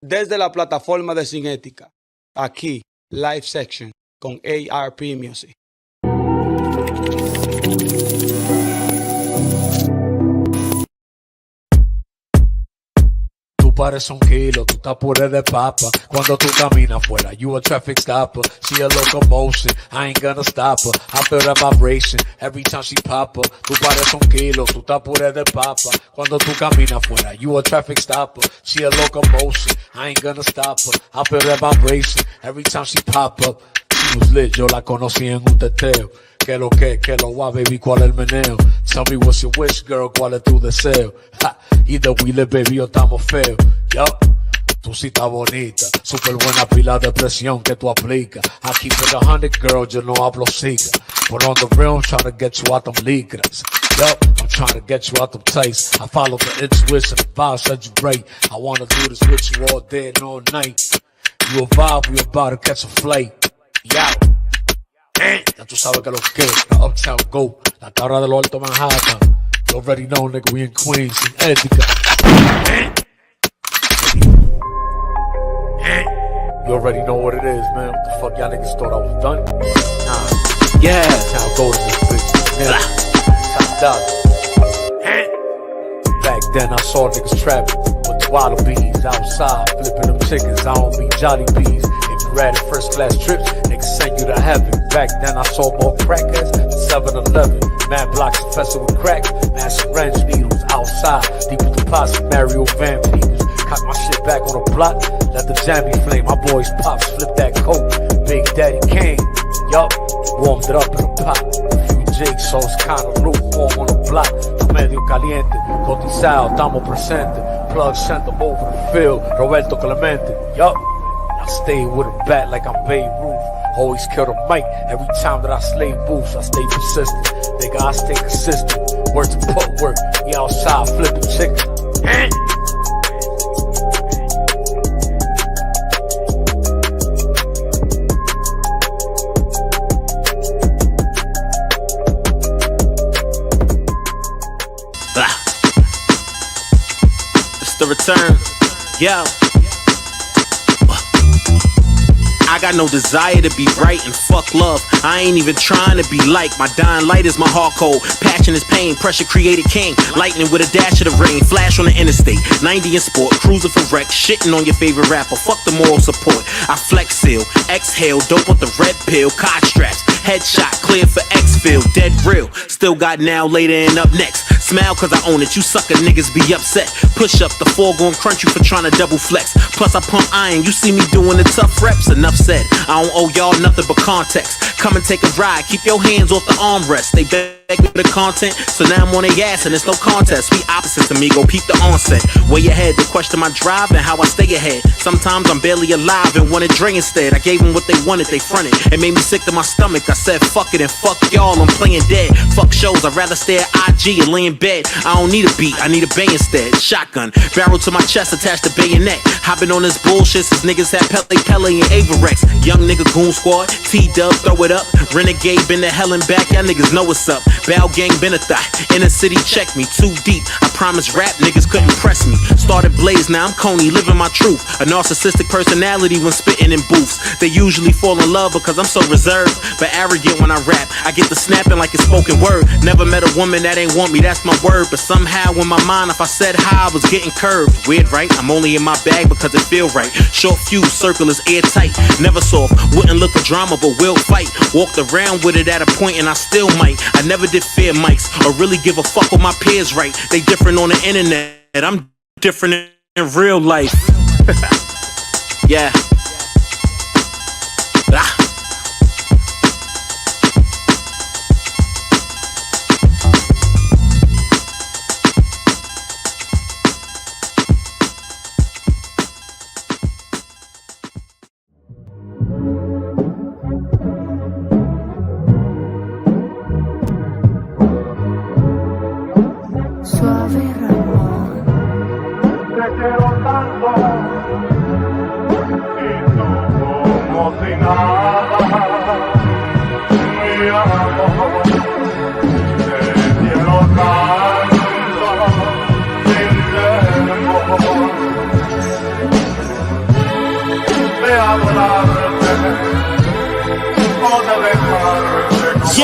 desde la plataforma de Sin Ética. Aquí, Live Section con ARP Music. Pares un kilo, tú estás puré de papa. Cuando tú caminas fuera, you a traffic stopper. She a locomotion, I ain't gonna stop her. I feel that vibration every time she pop up. Tú pares un kilo, tú estás puré de papa. Cuando tú caminas fuera, you a traffic stopper. She a locomotion, I ain't gonna stop her. I feel that vibration every time she pop up. She was lit, yo la conocí en un teteo. Que lo va, baby, cuál es el meneo. Tell me what's your wish, girl, cuál es tu deseo. Ha, either we live, baby, o estamos feos. Yo, tú sí estás bonita. Super buena pila de presión que tú aplicas. I keep it 100, girl, yo no hablo siga. But on the real, I'm trying to get you out them licras. Yo, I'm trying to get you out them tights. I follow the intuition, the vibes that you break. I wanna do this with you all day and all night. You a vibe, we about to catch a flight. Yo. Ya tú sabes que lo que es, la Uptown Go, la cabra de lo alto Manhattan. You already know, nigga, we in Queens, in Ética. You already know what it is, man. What the fuck y'all niggas thought I was done? Nah. Yeah. Uptown Go to this bitch. Yeah. Top dollar. Back then I saw niggas trapping with wallabies outside, flipping them chickens. I don't mean Johnny Bees. At first class trips, niggas send you to heaven. Back then I saw more crackers than 7-Eleven. Mad blocks infested with crack, mad syringe needles outside. Deep with deposit, Mario Van Peebles. Cock my shit back on the block, let the jammy flame. My boys pops flip that coat. Big Daddy came, yup, warmed it up in a pot. A few jigs, so it's kinda lukewarm on the block. Medio caliente, cotizado, estamos presente. Plug sent them over the field, Roberto Clemente, yup. I stay with a bat like I'm Babe Ruth. Always kill the mic every time that I slay booths. I stay persistent, nigga, I stay consistent. Work to put work, we outside flipping chicken. It's the return, yo. I got no desire to be right and fuck love. I ain't even trying to be like. My dying light is my heart cold. Passion is pain, pressure created king. Lightning with a dash of the rain. Flash on the interstate, 90 in sport. Cruising for wreck, shitting on your favorite rapper. Fuck the moral support. I flex seal, exhale, dope with the red pill. Cod straps, headshot, clear for exfil. Dead real, still got now, later, and up next. Smile cause I own it, you sucker niggas be upset. Push up, the four gon' crunch you for trying to double flex. Plus I pump iron, you see me doing the tough reps. Enough said, I don't owe y'all nothing but context. Come and take a ride, keep your hands off the armrest. They beg me the content, so now I'm on their ass and it's no contest. We opposites to me, go peep the onset. Way ahead, the question my drive and how I stay ahead. Sometimes I'm barely alive and wanted Dre instead. I gave them what they wanted, they fronted. It made me sick to my stomach, I said fuck it and fuck y'all, I'm playing dead. Fuck shows, I'd rather stay at IG and lay in bed. I don't need a beat, I need a bay instead. Shotgun, barrel to my chest, attached to bayonet. Hopping on this bullshit since niggas had Pele and Avarex. Young nigga goon squad, T-Dub, throw it up. Renegade, been to hell and back, y'all niggas know what's up. Bow gang, been a thot. Inner city, check me, too deep. I promise rap, niggas couldn't press me. Started Blaze, now I'm Coney, living my truth. A narcissistic personality when spitting in booths. They usually fall in love because I'm so reserved, but arrogant when I rap. I get the snapping like it's spoken word. Never met a woman that ain't want me, that's my word. But somehow in my mind, if I said hi, I was getting curved. Weird, right? I'm only in my bag because it feel right. Short fuse, circle is airtight. Never soft, wouldn't look for drama, but will fight. Walked around with it at a point and I still might. I never did fear mics or really give a fuck what my peers write. They different on the internet, I'm different in real life. Yeah.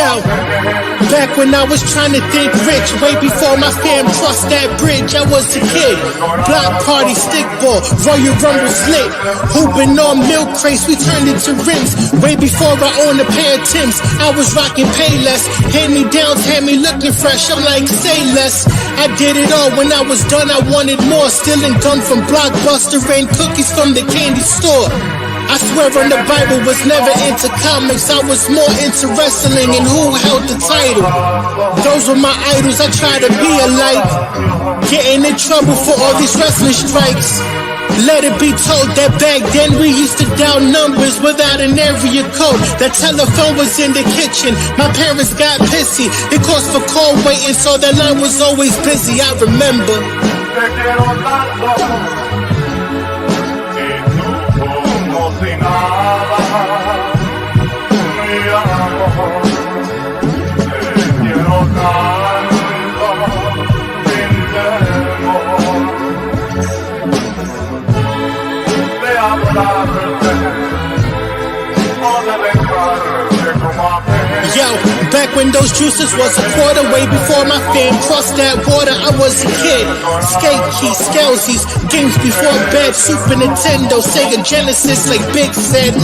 Yo, back when I was trying to think rich, way before my fam crossed that bridge, I was a kid. Block party, stickball, Royal Rumble slit. Hooping on milk crates, we turned into rims. Way before I owned a pair of Timbs, I was rocking Payless. Hand-me-downs had me looking fresh, I'm like, say less. I did it all, when I was done I wanted more. Stealing gum from Blockbuster and cookies from the candy store. I swear on the Bible, was never into comics. I was more into wrestling and who held the title. Those were my idols, I tried to be alike. Getting in trouble for all these wrestling strikes. Let it be told that back then we used to dial numbers without an area code. The telephone was in the kitchen, my parents got pissy. It cost for call waiting, so the line was always busy, I remember. Yo, back when those juices was a quarter, way before my fam crossed that water, I was a kid. Skate keys, scalesies, games before bed, Super Nintendo, Sega Genesis, like Big said,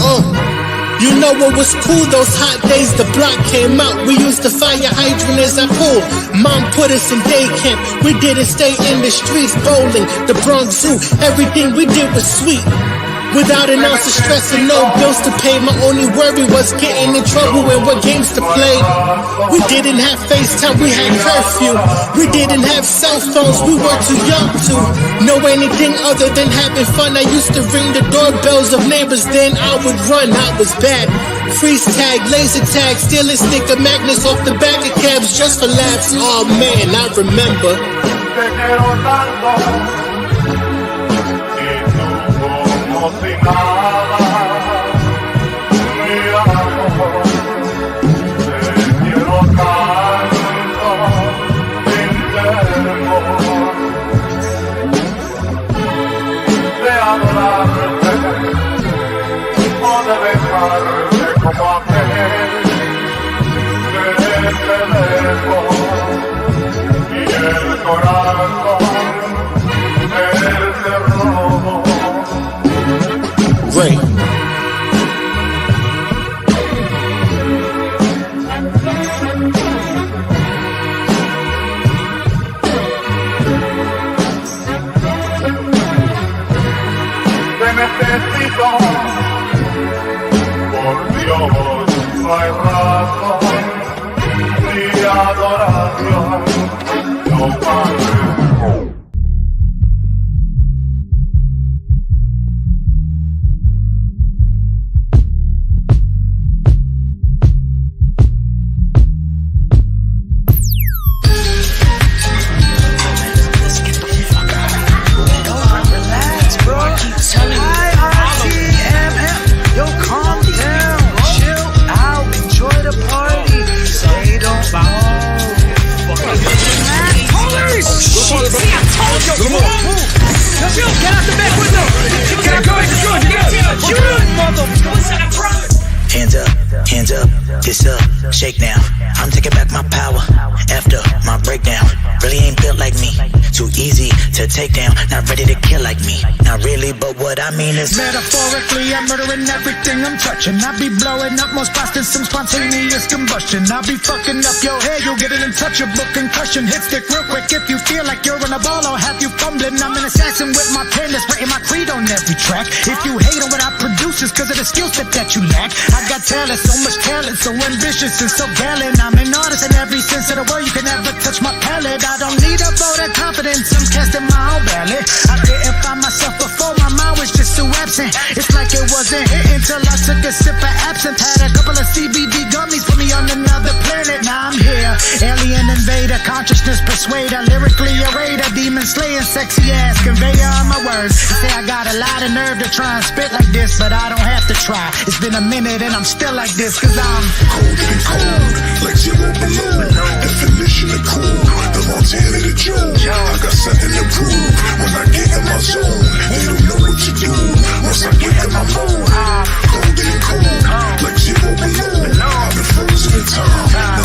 You know what was cool those hot days the block came out. We used the fire hydrant as our pool. Mom put us in day camp. We didn't stay in the streets bowling. The Bronx Zoo, everything we did was sweet. Without an ounce of stress and no bills to pay. My only worry was getting in trouble and what games to play. We didn't have FaceTime, we had curfew. We didn't have cell phones, we were too young to know anything other than having fun. I used to ring the doorbells of neighbors, then I would run, I was bad. Freeze tag, laser tag, stealing sticker magnets off the back of cabs just for laughs. Oh man, I remember. Great. Te necesito, por Dios, no hay razón ni adoración, no padre. Hands up, this up, shake now. I'm taking back my power after my breakdown. Really ain't built like me, too easy to take down. Not ready to kill like me, not really, but what I mean is metaphorically, I'm murdering everything I'm touching. I be blowing up more spots than some spontaneous combustion. I be fucking up your head, you'll get an untouchable concussion. Hit stick real quick if you feel like you're in a ball or have you fumbling. I'm an assassin with my pen that's writing my creed on every track. If you hate on what I produce, it's cause of the skill set that you lack. I got talent, so much talent, so ambitious and so gallant. I'm an artist in every sense of the word, you can never touch my palette. I don't need a vote of confidence, I'm casting my own ballot. I didn't find myself before, my mind was just too absent. It's like it wasn't hitting till I took a sip of absinthe. Had a couple of CBD gummies, put me on another planet. Now I'm here, alien invader, consciousness persuader, lyrically a raider, demon slaying, sexy ass conveyor of my words. They say I got a lot of nerve to try and spit like this, but I don't have to try. It's been a minute and I'm still like this, cause I'm cold and cold, like zero below. Definition of cool, the Montana to Joe. I got something to prove. When I get in my zone, they don't know what to do. Once I get in my mode, cold and cold, like zero below. I've been frozen in time.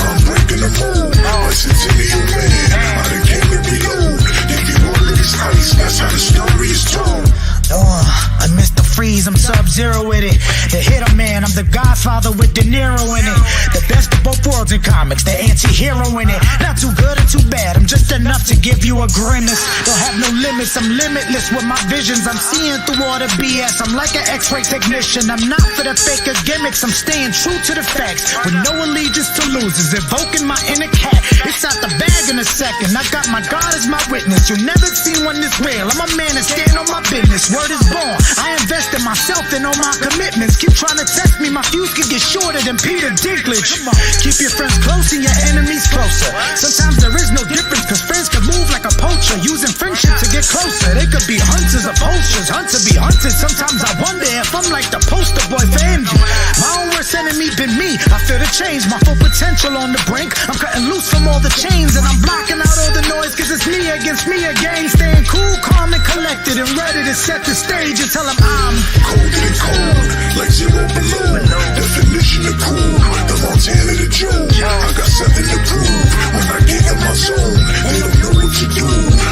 Godfather with De Niro in it. The best of both worlds in comics, the anti-hero in it. Not too good or too bad, I'm just enough to give you a grimace. Don't have no limits, I'm limitless with my visions. I'm seeing through all the BS, I'm like an X-ray technician. I'm not for the faker gimmicks, I'm staying true to the facts. With no allegiance to losers, evoking my inner cat. It's out the bag in a second, I got my God as my witness. You'll never see one this real, I'm a man and stand on my business. Word is born, I invest in myself and all my commitments. Keep trying to test me, my fuse could get shorter than Peter Dinklage. Keep your friends close and your enemies closer. Sometimes there is no difference, cause friends can move like a poacher, using friendship to get closer. They could be hunters or poachers, hunter be hunted. Sometimes I wonder if I'm like the poster boy for envy. My own worst enemy been me, I feel the change, my full potential on the brink. I'm cutting loose from all the chains and I'm blocking out all the noise, cause it's me against me again. Staying cool, calm and collected and ready to set the stage and tell them I'm colder than cold, like zero below. Definition of cool, the Montana to Joe. I got something to prove. When I get in my zone, they don't know what to do.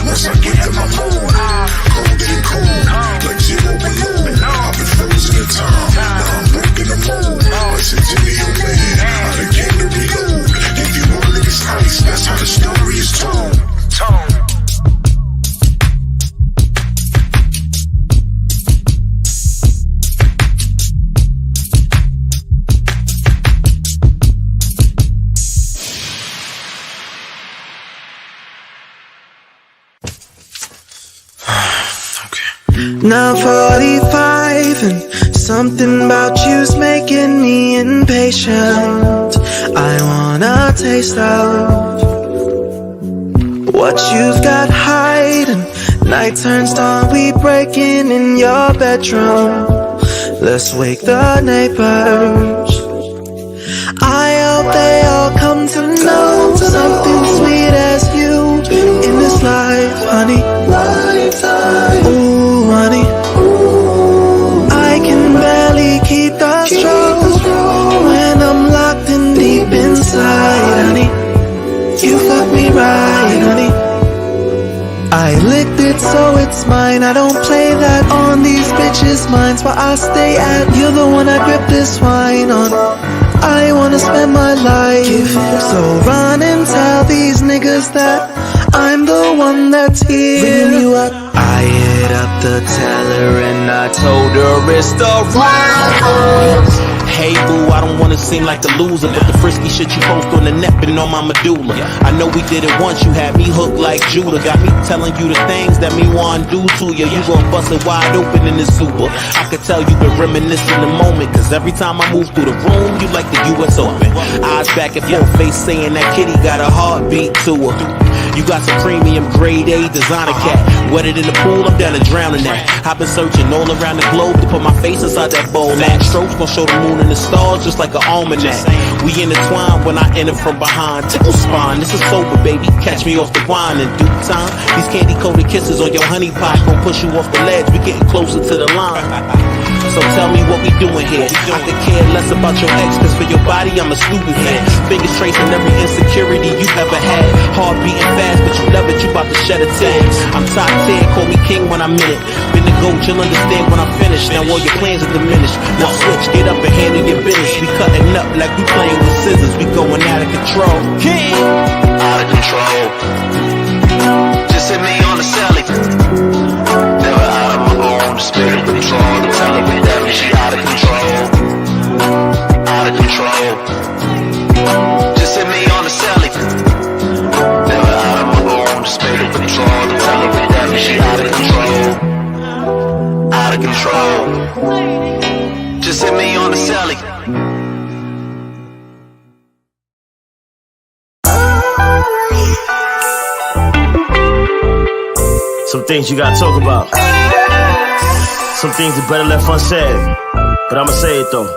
Once I get in my mode, colder than cold, like zero below. I've been frozen in time, now I'm breaking the mold. Like Centennial Man, I done came to reload. If you all of this ice, that's how the story is told. Now 45 and something about you's making me impatient. I wanna taste of what you've got hiding. Night turns dawn, we breaking in your bedroom. Let's wake the neighbors. I hope they all come to know something sweet as you in this life, honey. Ooh, honey. I can barely keep the stroke when I'm locked in deep inside, honey. You fuck me right, honey. I licked it so it's mine. I don't play that on these bitches' minds, but I stay at. You're the one I grip this wine on. I wanna spend my life, so run and tell these niggas that I'm the one that's here. You up. I hit up the teller and I told her it's the right. Hey boo, I don't wanna seem like a loser, but the frisky shit you post on the net been on my medulla. I know we did it once, you had me hooked like Judah. Got me telling you the things that me wanna do to you. You gon' bust it wide open in this super. I could tell you been reminiscing the moment, cause every time I move through the room, you like the US Open. Eyes back and forth, face saying that kitty got a heartbeat to her. You got some premium grade A designer cat. Wetted in the pool, I'm down to drowning that. I've been searching all around the globe to put my face inside that bowl. That strokes gon' show the moon and the stars just like an almanac. We intertwine when I enter from behind. Tickle spine, this is sober, baby. Catch me off the wine in due time. These candy-coated kisses on your honey pot gon' push you off the ledge. We getting closer to the line. So tell me what we doing here. I could care less about your ex, cause for your body I'm a student here. Fingers tracing every insecurity you've ever had. Heart beating fast, but you love it, you about to shed a tear. I'm top 10, call me king when I'm in it. Been the GOAT, you'll understand when I'm finished. Now all your plans are diminished. Now switch, get up and handle your business. We cutting up like we playing with scissors. We going out of control. King! Out of control. Just hit me on the celly. Never out of my own spirit control. The telling me that she out of control. Out of control. Just hit me on the celly. Never out of my own spirit control. The telling me that she out of control. Out of control. Just hit me on the celly. Some things you gotta talk about. Some things are better left unsaid. But I'ma say it though.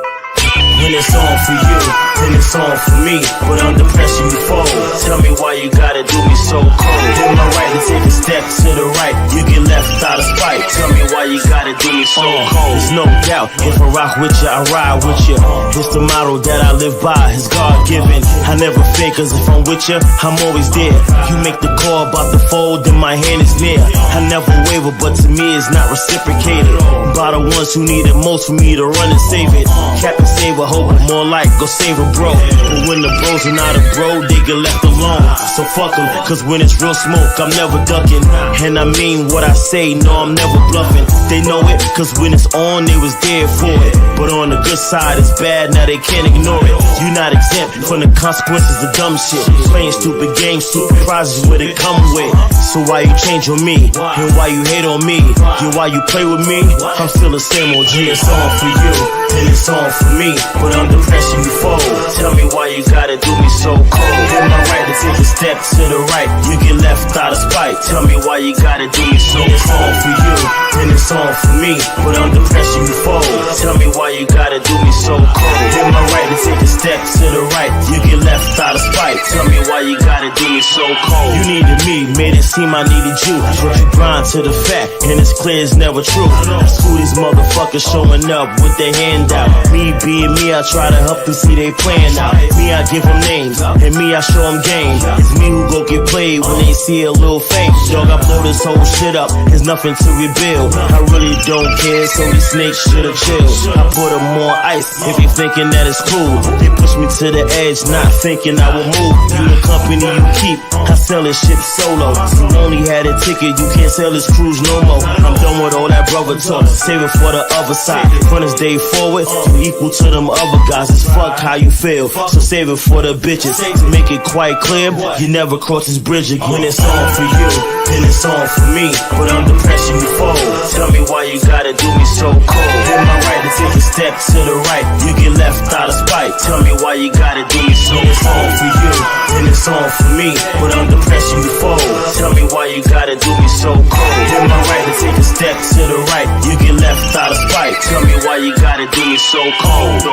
When it's on for you, then it's on for me. But under pressure you fold. Tell me why you gotta do me so cold. In my right to take a step to the right, you get left out of spite. Tell me why you gotta do me so cold. There's no doubt, if I rock with you, I ride with you. It's the motto that I live by, it's God-given. I never fear, cause if I'm with you, I'm always there. You make the call about the fold, then my hand is near. I never waver, but to me it's not reciprocated. By the ones who need it most for me to run and save it. Captain save a hope, more like go save a bro. But when the bros are not a bro, they get left alone. So fuck them, cause when it's real smoke, I'm never ducking. And I mean what I say, no, I'm never bluffing. They know it, cause when it's on, they was there for it. But on the good side, it's bad, now they can't ignore it. You not exempt from the consequences of dumb shit. Playing stupid games, stupid prizes what it come with. So why you change on me? And why you hate on me? And why you play with me? I'm still the same OG. It's on for you, and it's on for me. But under pressure you fold. Tell me why you gotta do me so cold. Am I right to take a step to the right? You get left out of spite. Tell me why you gotta do me so cold. It's on for you, and it's on for me. But under pressure you fold. Tell me why you gotta do me so cold. Am I right to take a step to the right? You get left out of spite. Tell me why you gotta do me so cold. You needed me, made it seem I needed you. But you blind to the fact, and it's clear it's never true. That's who these motherfuckers showing up with their hand out. Me being me, I try to help them see they plan out. Me, I give them names, and me, I show them game. It's me who go get played when they see a little fame. Dog, I blow this whole shit up, there's nothing to rebuild. I really don't care, so these snakes should've chilled. I put them on ice, if you thinking that it's cool. They push me to the edge, not thinking I will move. You the company you keep, I sell this shit solo. You only had a ticket, you can't sell this cruise no more. I'm done with all that brother talk, save it for the other side. From this day forward, you equal to them other guys. It's fuck how you feel, so save it for the bitches. To make it quite clear, you never cross this bridge again. It's on for you, and it's on for me. But under pressure you fold. Tell me why you gotta do me so cold. Am I right to take a step to the right? You get left out of spite. Tell me why you gotta do me so cold. It's on for you, and it's on for me. But under pressure you fold. Tell me why you gotta do me so cold. Am I right to take a step to the right? You get left out of spite. Tell me why you gotta do me so cold.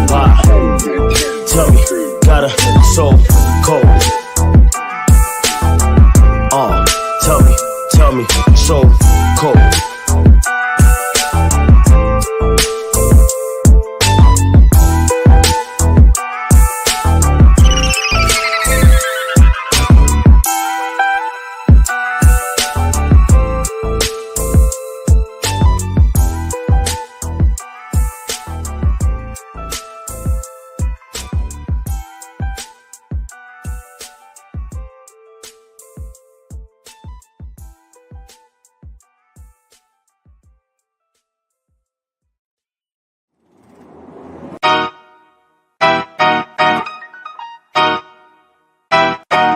Why? Tell me, gotta so cold. Tell me, so cold.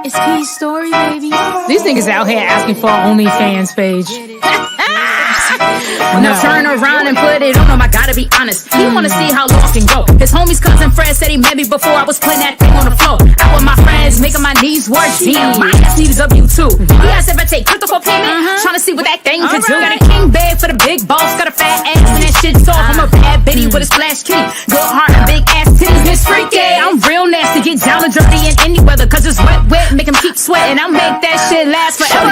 It's Key's story, baby. These niggas out here asking for an OnlyFans page. Now turn around and put it on him, I gotta be honest. He wanna see how low I can go. His homie's cousin Fred said he met me before I was putting that thing on the floor. Out with my friends, making my knees work. Damn, my ass needs a view too. He asked if I take crypto for payment, trying to see what that thing can do. Got a king bed for the big boss, got a fat ass and that shit's off. I'm a bad bitty with a splash kitty, good heart and big ass titties. Miss Freaky, I'm real nasty, get down and dirty in any weather, cause it's wet, make him keep sweating. I'll make that shit last forever.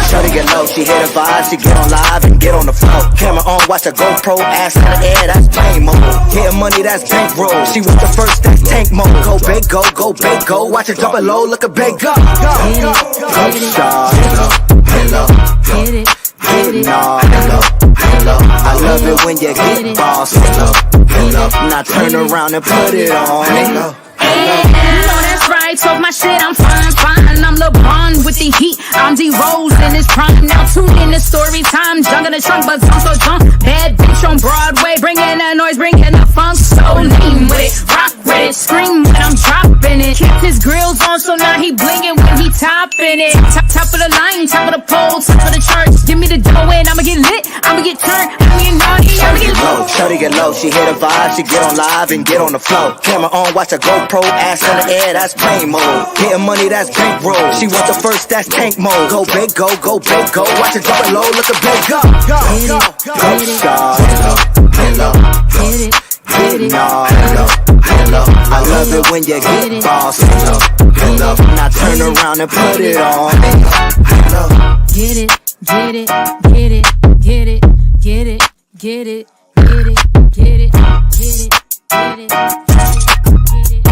Shorty get low, she hit a vibe, she get on live and get on the floor. Camera on, watch a GoPro, ass in the air, that's brain mode. Getting money, that's bankroll. She was the first, that's tank mode. Go big, go big, go. Watch it drop it low, look a big go. Hello, hit it. Hello, I love it when you get boss. Hello, now turn around and put it on. Hello. No, that's right, talk my shit, I'm fine. I'm LeBron with the heat, I'm D-Rose in his prime. Now tune in to story time, junk in the trunk, but I'm so drunk. Bad bitch on Broadway, bringing the noise, bringing the funk. So lean with it, rock with it, scream when I'm dropping it. Kept his grills on, so now he blinging when he topping it. Top of the line, top of the pole, top of the charts. Give me the dough and I'ma get lit, I'ma get turned, I'ma get naughty, I'ma get low. Shorty get low, she hit a vibe, she get on live and get on the floor. Camera on, watch a GoPro, ass in the air, that's brain mode. Getting money, that's bankroll. She was the first, that's tank mode. Go big, go big, go. Watch it drop it low, look a big go. Hello, No, hello. I love it when you get boss. Hello. Now turn around and put it on. Hello. Get it, get it, get it, get it, get it, get it, get it, get it, get it, get it, get it.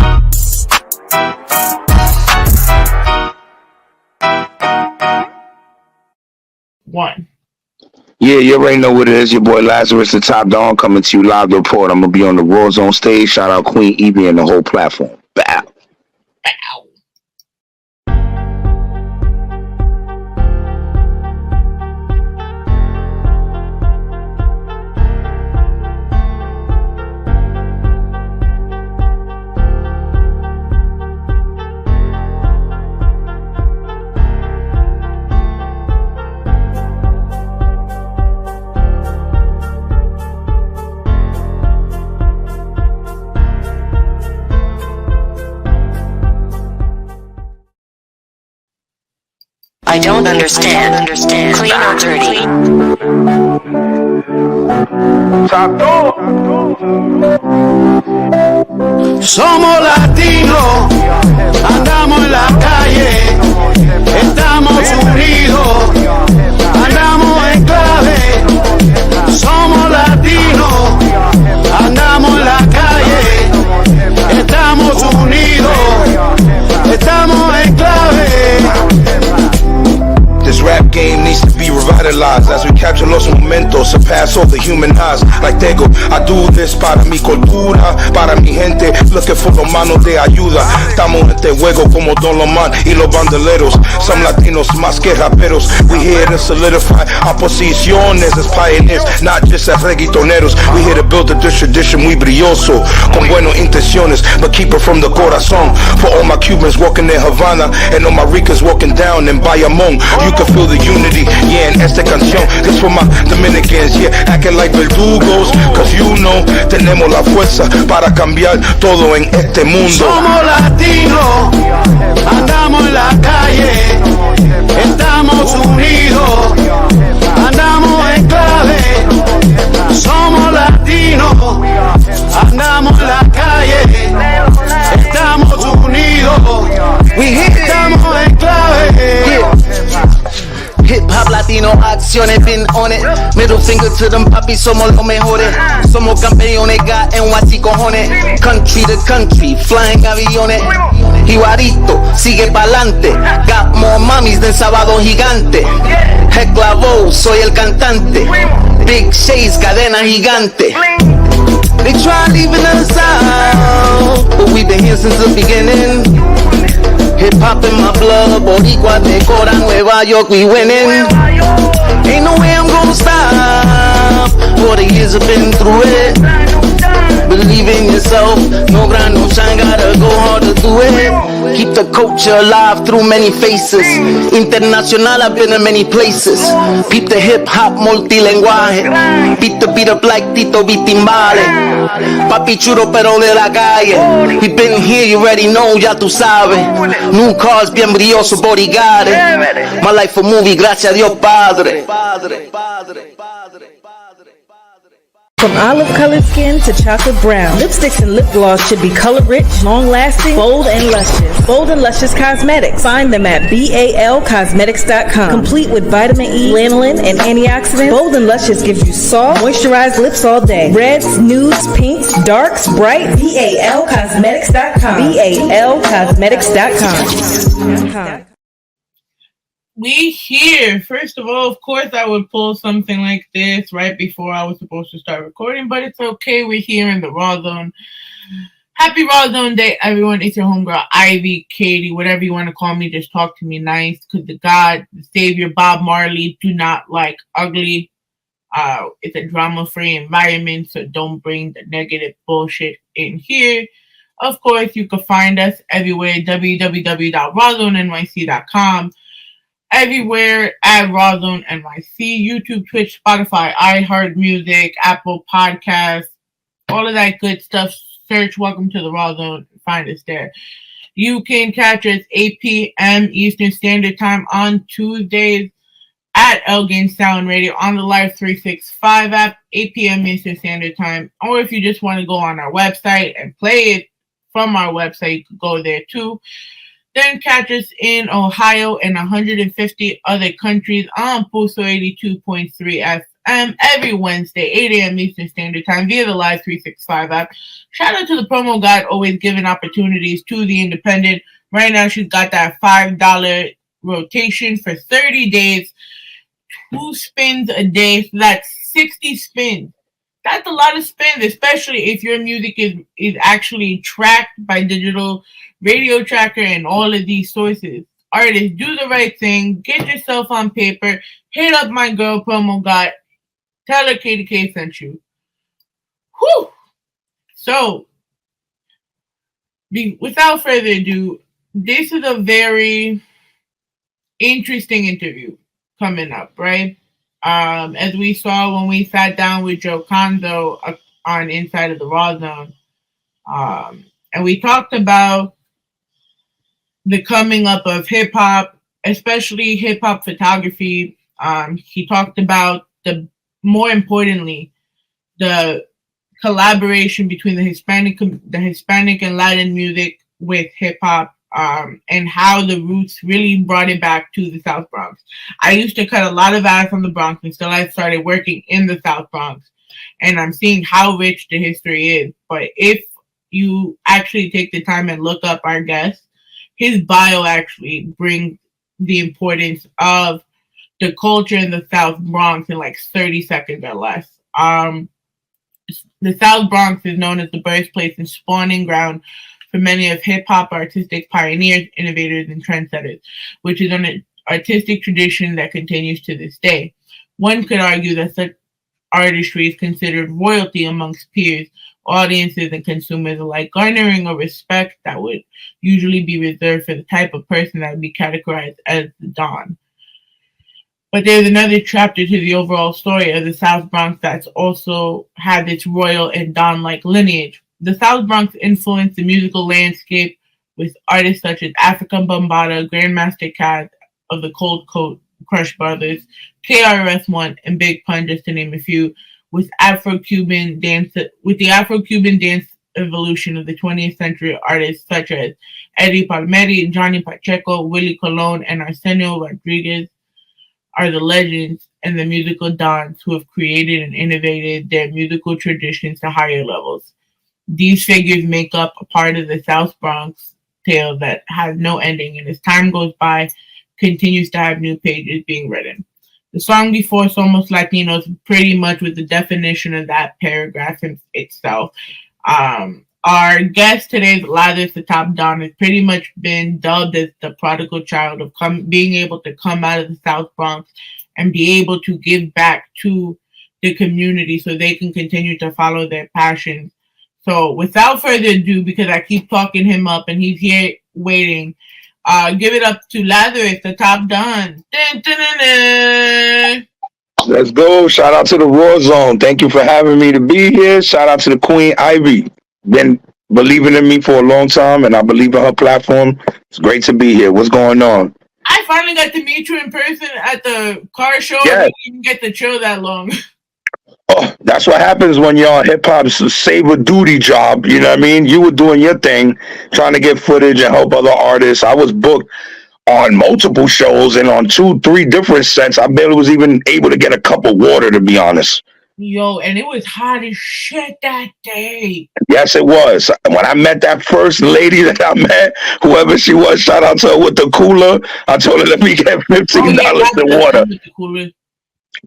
One. Yeah, you already know what it is. Your boy Lazaris, the top dog, coming to you live to report. I'm gonna be on the Rawrrzone stage. Shout out Queen Evie and the whole platform. Bow. Bow. I don't understand. Clean or dirty? Somos latinos, andamos en la calle, estamos unidos, andamos en clave. Somos latinos, andamos en la calle, estamos unidos, estamos en clave. This rap game needs to be revitalized as we capture los momentos, surpass all the human eyes. Like Tego, I do this para mi cultura, para mi gente, looking for los manos de ayuda. Estamos en este juego como Don Lomán y los bandoleros. Some latinos más que raperos. We here to solidify our posiciones as pioneers, not just as reggaetoneros. We here to build this tradition muy brilloso, con buenas intenciones, but keep it from the corazón. For all my Cubans walking in Havana and all my Ricans walking down in Bayamón. You can feel the unity, yeah, en esta canción. This for my Dominicans, yeah, acting like verdugos, cause you know, tenemos la fuerza para cambiar todo en este mundo. Somos latinos, andamos en la calle, estamos unidos, andamos en clave. Somos latinos, andamos en la calle, estamos unidos, estamos en clave. Hip hop latino acciones, been on it. Middle finger to them papi, somos los mejores. Somos campeones, got NYC cojones. Country to country, flying aviones. Jibarito, sigue pa'lante. Got more mommies than Sábado Gigante. Hecla Bow, soy el cantante. Big Shades, cadena gigante. They try leaving us out, but we've been here since the beginning. Hip hop in my blood, Boricua, Decora, Nueva York, we winning. Ain't no way I'm gonna stop. 40 years I've been through it. Believe in yourself, no grind, no shine, gotta go hard to do it. Keep the culture alive through many faces. International, I've been in many places. Peep the hip hop multilenguaje. Beat the beat up like Tito Bitimbale. Papi chulo pero de la calle. We been here, you already know, ya tú sabes. New cars, bien brilloso, bodyguard. My life a movie, gracias a Dios Padre. From olive-colored skin to chocolate brown, lipsticks and lip gloss should be color-rich, long-lasting, bold, and luscious. Bold and Luscious Cosmetics. Find them at balcosmetics.com. Complete with vitamin E, lanolin, and antioxidants, Bold and Luscious gives you soft, moisturized lips all day. Reds, nudes, pinks, darks, bright. balcosmetics.com. balcosmetics.com. We here. First of all, of course, I would pull something like this right before I was supposed to start recording, but it's okay. We're here in the Rawrrzone. Happy Rawrrzone Day, everyone. It's your homegirl, Ivy, Katie, whatever you want to call me. Just talk to me nice, because the God, the Savior, Bob Marley, do not like ugly. It's a drama-free environment, so don't bring the negative bullshit in here. Of course, you can find us everywhere, www.rawrzonenyc.com. Everywhere at Rawrrzone NYC, YouTube, Twitch, Spotify, iHeartMusic, Apple Podcasts, all of that good stuff. Search Welcome to the Rawrrzone, find us there. You can catch us 8 p.m. Eastern Standard Time on Tuesdays at at Elgin Sound Radio on the Live 365 app, 8 p.m. Eastern Standard Time. Or if you just want to go on our website and play it from our website, you can go there too. Then catch us in Ohio and 150 other countries on Pulso 82.3 FM every Wednesday, 8 a.m. Eastern Standard Time via the Live 365 app. Shout out to the promo god, always giving opportunities to the independent. Right now, she's got that $5 rotation for 30 days, 2 spins a day. So that's 60 spins. That's a lot of spins, especially if your music is actually tracked by digital radio tracker and all of these sources. Artists, do the right thing. Get yourself on paper. Hit up my girl promo guy. Tell her Katie K sent you. Whew. So, without further ado, this is a very interesting interview coming up, right? As we saw when we sat down with Joe Conzo on Inside of the Rawrdzone, and we talked about the coming up of hip hop, especially hip hop photography. He talked about more importantly, the collaboration between the Hispanic and Latin music with hip hop. And how the roots really brought it back to the South Bronx. I used to cut a lot of ass on the Bronx until I started working in the South Bronx. And I'm seeing how rich the history is. But if you actually take the time and look up our guest, his bio actually brings the importance of the culture in the South Bronx in like 30 seconds or less. The South Bronx is known as the birthplace and spawning ground for many of hip-hop artistic pioneers, innovators, and trendsetters, which is an artistic tradition that continues to this day. One could argue that such artistry is considered royalty amongst peers, audiences, and consumers alike, garnering a respect that would usually be reserved for the type of person that would be categorized as the Don. But there's another chapter to the overall story of the South Bronx that's also had its royal and Don-like lineage. The South Bronx influenced the musical landscape with artists such as African Bambaataa, Grandmaster Caz of the Cold Coat Crush Brothers, KRS-One, and Big Pun, just to name a few, with the Afro-Cuban dance evolution of the 20th century artists such as Eddie Palmieri, Johnny Pacheco, Willie Colon, and Arsenio Rodriguez are the legends and the musical dons who have created and innovated their musical traditions to higher levels. These figures make up a part of the South Bronx tale that has no ending, and as time goes by, continues to have new pages being written. The song before, Somos Latinos, pretty much with the definition of that paragraph itself. Our guest today, Lazaris, the top Don, has pretty much been dubbed as the prodigal child of being able to come out of the South Bronx and be able to give back to the community so they can continue to follow their passions. So without further ado, because I keep talking him up and he's here waiting, give it up to Lazaris, the top Don. Dun, dun, dun, dun. Let's go. Shout out to the Rawrdzone. Thank you for having me to be here. Shout out to the Queen Ivy. Been believing in me for a long time, and I believe in her platform. It's great to be here. What's going on? I finally got to meet you in person at the car show. Yeah. I didn't get to chill that long. Oh, that's what happens when you're on hip-hop's save duty job. You know what I mean? You were doing your thing, trying to get footage and help other artists. I was booked on multiple shows and on 2-3 different sets. I barely was even able to get a cup of water, to be honest. Yo, and it was hot as shit that day. Yes, it was. When I met that first lady that I met, whoever she was, shout out to her with the cooler. I told her, let me get $15 in water.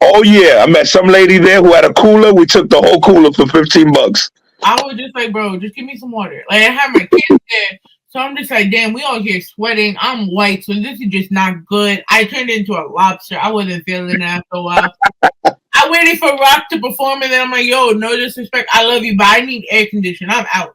Oh, yeah. I met some lady there who had a cooler. We took the whole cooler for $15. I was just like, bro, just give me some water. Like, I had my kids there. So I'm just like, damn, we all here sweating. I'm white, so this is just not good. I turned into a lobster. I wasn't feeling it after a while. I waited for Rock to perform, and then I'm like, yo, no disrespect. I love you, but I need air conditioning. I'm out.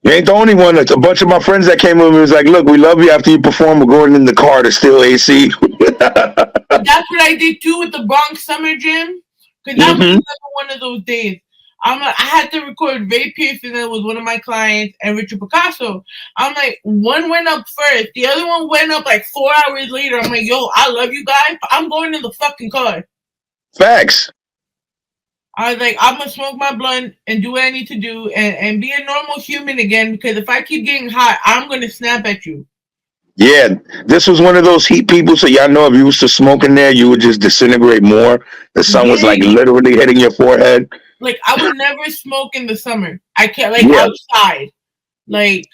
You ain't the only one. It's a bunch of my friends that came with me was like, look, we love you. After you perform, we're going in the car to steal AC. That's what I did, too, with the Bronx Summer Jam. Because that was one of those days. I had to record Ray Pearson, that was one of my clients, and Richard Picasso. I'm like, one went up first, the other one went up like 4 hours later. I'm like, yo, I love you guys, but I'm going in the fucking car. Facts. I was like, I'm gonna smoke my blunt and do what I need to do and be a normal human again, because if I keep getting hot, I'm gonna snap at you. Yeah, this was one of those heat people, so y'all know if you was to smoke in there, you would just disintegrate more. The sun was like literally hitting your forehead. Like, I would never smoke in the summer. I can't, like, outside. Like,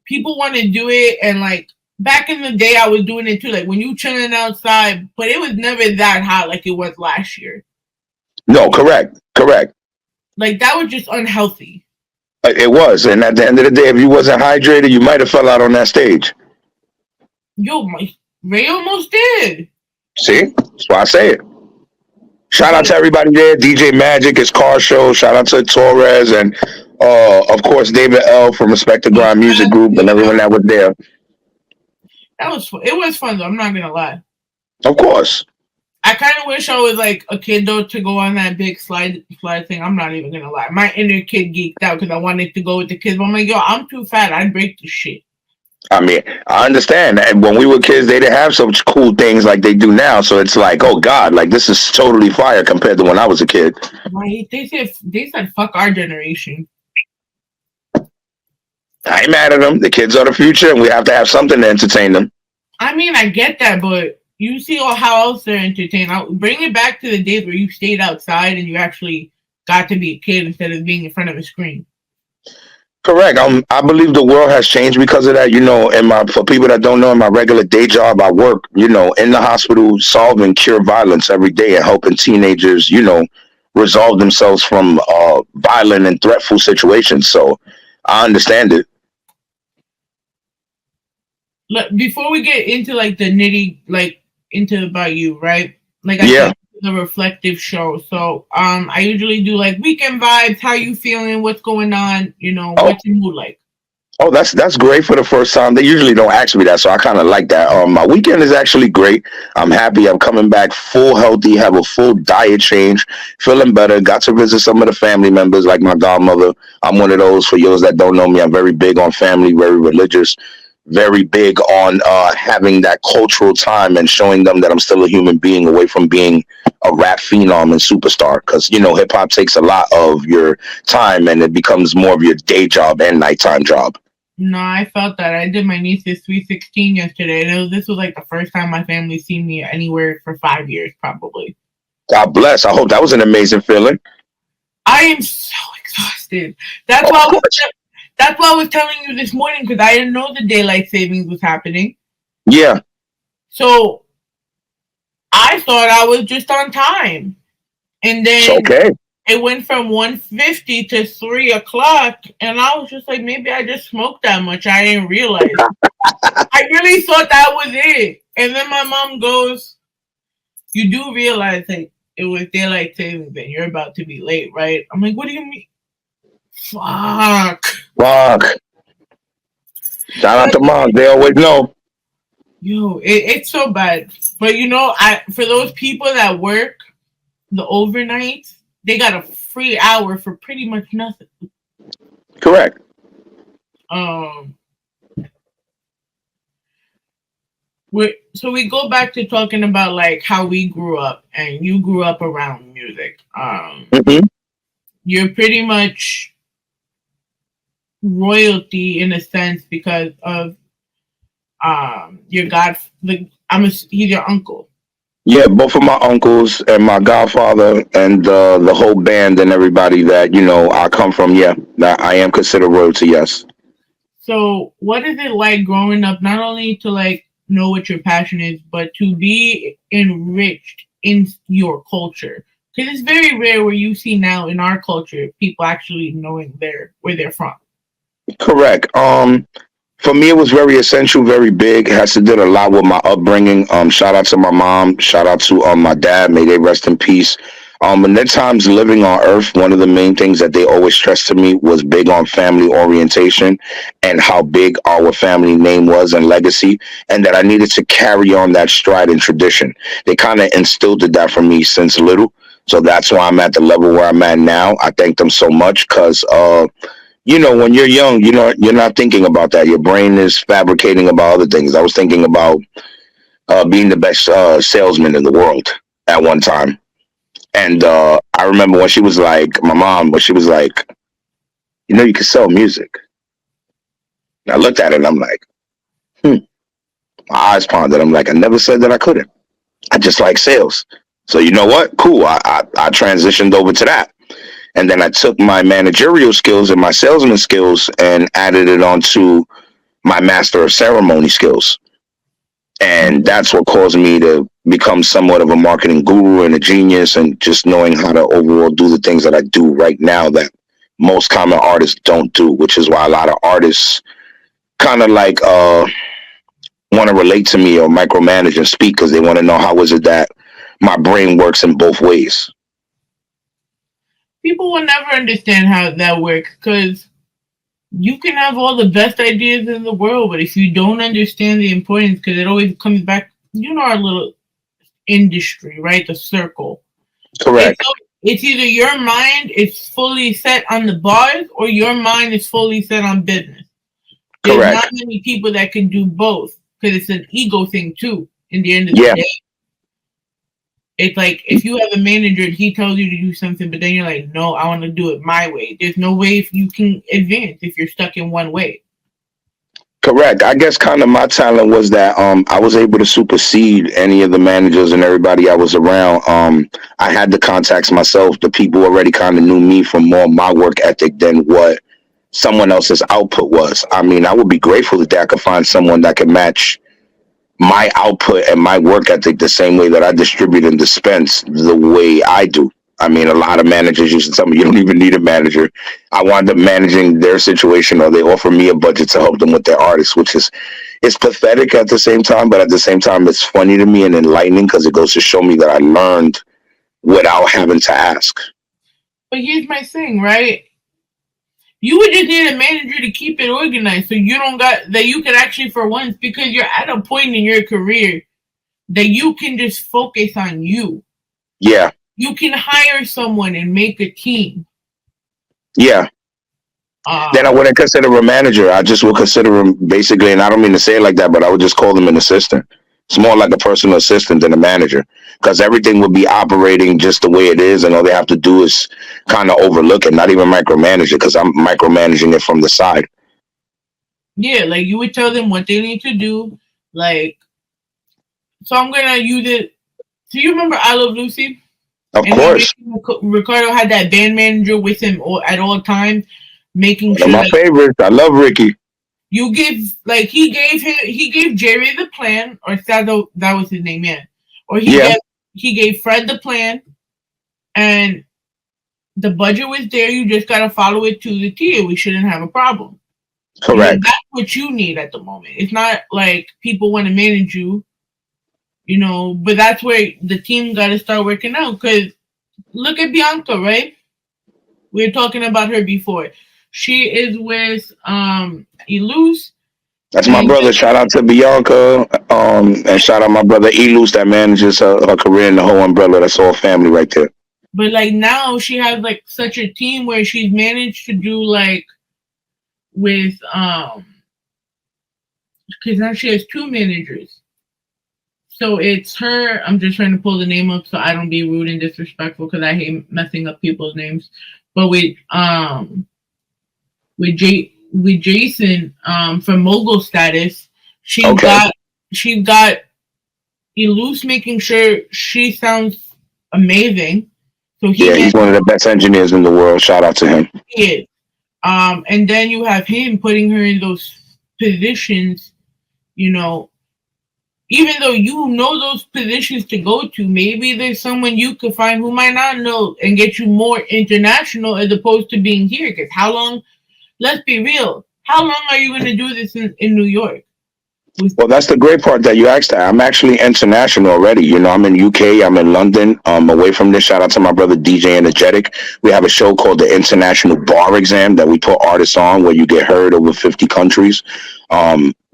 people want to do it, and like, back in the day, I was doing it too. Like, when you chilling outside, but it was never that hot like it was last year. No, correct. Like, that was just unhealthy. It was, and at the end of the day, if you wasn't hydrated, you might have fell out on that stage. Yo, Ray almost did. See? That's why I say it. Shout out to everybody there. DJ Magic, his car show. Shout out to Torres and, of course, David L. from Respect the Grind Music Group and everyone that was there. It was fun, though. I'm not going to lie. Of course. I kind of wish I was like a kid, though, to go on that big slide thing. I'm not even going to lie. My inner kid geeked out because I wanted to go with the kids. But I'm like, yo, I'm too fat. I'd break the shit. I mean, I understand that when we were kids, they didn't have such cool things like they do now. So it's like, oh God, like this is totally fire compared to when I was a kid. Right? They said fuck our generation. I ain't mad at them. The kids are the future, and we have to have something to entertain them. I mean, I get that, but you see how else they're entertained. Bring it back to the days where you stayed outside and you actually got to be a kid instead of being in front of a screen. Correct. I believe the world has changed because of that. You know, for people that don't know, in my regular day job, I work, you know, in the hospital, solve and cure violence every day and helping teenagers, you know, resolve themselves from violent and threatful situations. So I understand it. Before we get into like the nitty, like into about you, right? Like I said, the reflective show. So I usually do like weekend vibes, how you feeling, what's going on, you know, what's your mood like? Oh, that's great for the first time. They usually don't ask me that, so I kind of like that. My weekend is actually great. I'm happy. I'm coming back full healthy, have a full diet change, feeling better. Got to visit some of the family members like my godmother. I'm one of those, for those that don't know me, I'm very big on family, very religious, very big on having that cultural time and showing them that I'm still a human being away from being a rap phenom and superstar. Because, you know, hip hop takes a lot of your time and it becomes more of your day job and nighttime job. No, I felt that. I did my niece's 316 yesterday, and this was like the first time my family seen me anywhere for 5 years, probably. God bless. I hope that was an amazing feeling. I am so exhausted. That's why I was telling you this morning, because I didn't know the daylight savings was happening. Yeah. So I thought I was just on time. And then it went from 1:50 to 3 o'clock. And I was just like, maybe I just smoked that much. I didn't realize. I really thought that was it. And then my mom goes, you do realize like it was daylight savings and you're about to be late, right? I'm like, what do you mean? Fuck. Shout out to moms. They always know. Yo, it's so bad. But you know, for those people that work the overnights, they got a free hour for pretty much nothing. Correct. So we go back to talking about like how we grew up, and you grew up around music. You're pretty much royalty in a sense because of your he's your uncle. Yeah, both of my uncles and my godfather and the whole band and everybody that, you know, I come from. Yeah, I am considered royalty. Yes. So what is it like growing up, not only to like know what your passion is, but to be enriched in your culture? Because it's very rare where you see now in our culture people actually knowing where they're from. Correct. For me, it was very essential, very big. It has to do a lot with my upbringing. Shout out to my mom. Shout out to my dad. May they rest in peace. And their times living on Earth, one of the main things that they always stressed to me was big on family orientation and how big our family name was and legacy, and that I needed to carry on that stride and tradition. They kind of instilled that for me since little. So that's why I'm at the level where I'm at now. I thank them so much because, when you're young, you're not thinking about that. Your brain is fabricating about other things. I was thinking about being the best salesman in the world at one time. And I remember when she was like, my mom, when she was like, you can sell music. And I looked at it and I'm like, My eyes pondered. I'm like, I never said that I couldn't. I just like sales. So you know what? Cool. I transitioned over to that. And then I took my managerial skills and my salesman skills and added it onto my master of ceremony skills. And that's what caused me to become somewhat of a marketing guru and a genius, and just knowing how to overall do the things that I do right now that most common artists don't do, which is why a lot of artists kind of like want to relate to me or micromanage and speak, because they want to know how is it that my brain works in both ways. People will never understand how that works, because you can have all the best ideas in the world, but if you don't understand the importance, because it always comes back, our little industry, right? The circle. Correct. It's either your mind is fully set on the bars or your mind is fully set on business. There's Correct. not many people that can do both, because it's an ego thing too. In the end of the day, it's like if you have a manager and he tells you to do something, but then you're like, no, I want to do it my way. There's no way if you can advance if you're stuck in one way. Correct. I guess kind of my talent was that I was able to supersede any of the managers and everybody I was around. I had the contacts myself. The people already kind of knew me from more my work ethic than what someone else's output was. I mean, I would be grateful that I could find someone that could match my output and my work ethic the same way that I distribute and dispense the way I do. I mean, a lot of managers used to tell me, you don't even need a manager. I wind up managing their situation, or they offer me a budget to help them with their artists, which is, it's pathetic at the same time, but at the same time, it's funny to me and enlightening, because it goes to show me that I learned without having to ask. But here's my thing, right? You would just need a manager to keep it organized, so you don't got that you can actually, for once, because you're at a point in your career that you can just focus on you. Yeah. You can hire someone and make a team. Yeah. Then I wouldn't consider a manager. I just would consider him basically, and I don't mean to say it like that, but I would just call them an assistant. It's more like a personal assistant than a manager, because everything would be operating just the way it is, and all they have to do is kind of overlook it, not even micromanage it, because I'm micromanaging it from the side. Yeah, like you would tell them what they need to do. Like, so I'm going to use it. Do you remember I Love Lucy? Of course. Ricardo had that band manager with him at all times, making sure. One of my favorites. I love Ricky. You give, like, he gave Jerry the plan, or that was his name, yeah. Or he gave Fred the plan, and the budget was there. You just gotta follow it to the T. We shouldn't have a problem. Correct. And that's what you need at the moment. It's not like people want to manage you, but that's where the team got to start working out. Because look at Bianca, right? We were talking about her before. She is with Iluz. That's my brother. Shout out to Bianca, and shout out my brother Iluz that manages her career in the whole umbrella. That's all family right there. But like now she has like such a team where she's managed to do like with because now she has two managers. So it's her. I'm just trying to pull the name up so I don't be rude and disrespectful, because I hate messing up people's names. But with Jason from Mogul Status, she's got Iluz making sure she sounds amazing. So he's one of the best engineers in the world. Shout out to him. He is. And then you have him putting her in those positions, even though you know those positions to go to, maybe there's someone you could find who might not know and get you more international as opposed to being here. Because how long, let's be real, how long are you going to do this in New York? Well, that's the great part that you asked that. I'm actually international already. I'm in UK, I'm in London. Away from this, shout out to my brother DJ Energetic. We have a show called the International Bar Exam that we put artists on, where you get heard over 50 countries.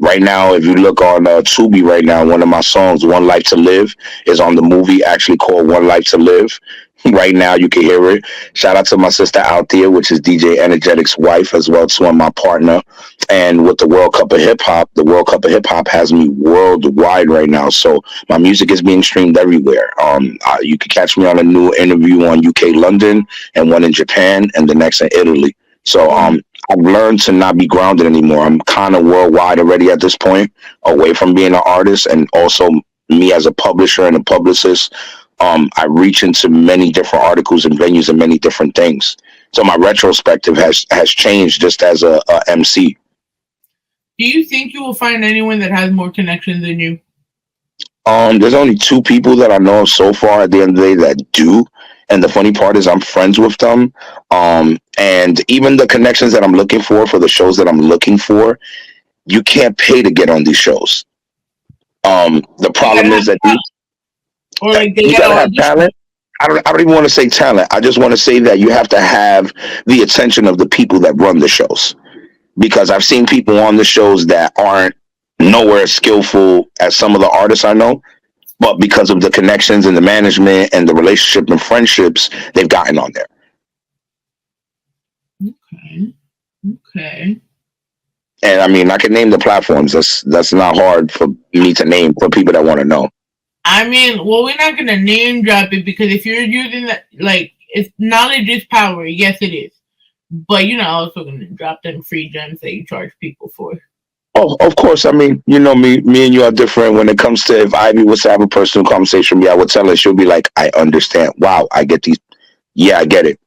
Right now, if you look on Tubi right now, one of my songs, One Life to Live, is on the movie actually called One Life to Live. right now. You can hear it. Shout out to my sister out there, which is DJ Energetic's wife, as well as my partner. And with the World Cup of Hip Hop, the World Cup of Hip Hop has me worldwide right now. So my music is being streamed everywhere. You can catch me on a new interview on UK London, and one in Japan, and the next in Italy. So I've learned to not be grounded anymore. I'm kind of worldwide already at this point, away from being an artist, and also me as a publisher and a publicist. I reach into many different articles and venues and many different things. So my retrospective has changed just as a MC. Do you think you will find anyone that has more connections than you? There's only 2 people that I know of so far at the end of the day that do. And the funny part is I'm friends with them. And even the connections that I'm looking for the shows that I'm looking for, you can't pay to get on these shows. The problem is that you gotta have talent. I don't even want to say talent. I just want to say that you have to have the attention of the people that run the shows. Because I've seen people on the shows that aren't nowhere as skillful as some of the artists I know, but because of the connections and the management and the relationship and friendships, they've gotten on there. Okay. And I mean, I can name the platforms. That's not hard for me to name for people that want to know. I mean, well, we're not gonna name drop it, because if you're using that, like, it's knowledge is power. Yes, it is. But you're not also gonna drop them free gems that you charge people for. Oh, of course. I mean, you know, me and you are different when it comes to, if Ivy was to have a personal conversation with me, I would tell her, she'll be like, I understand. Wow, I get these. Yeah, I get it.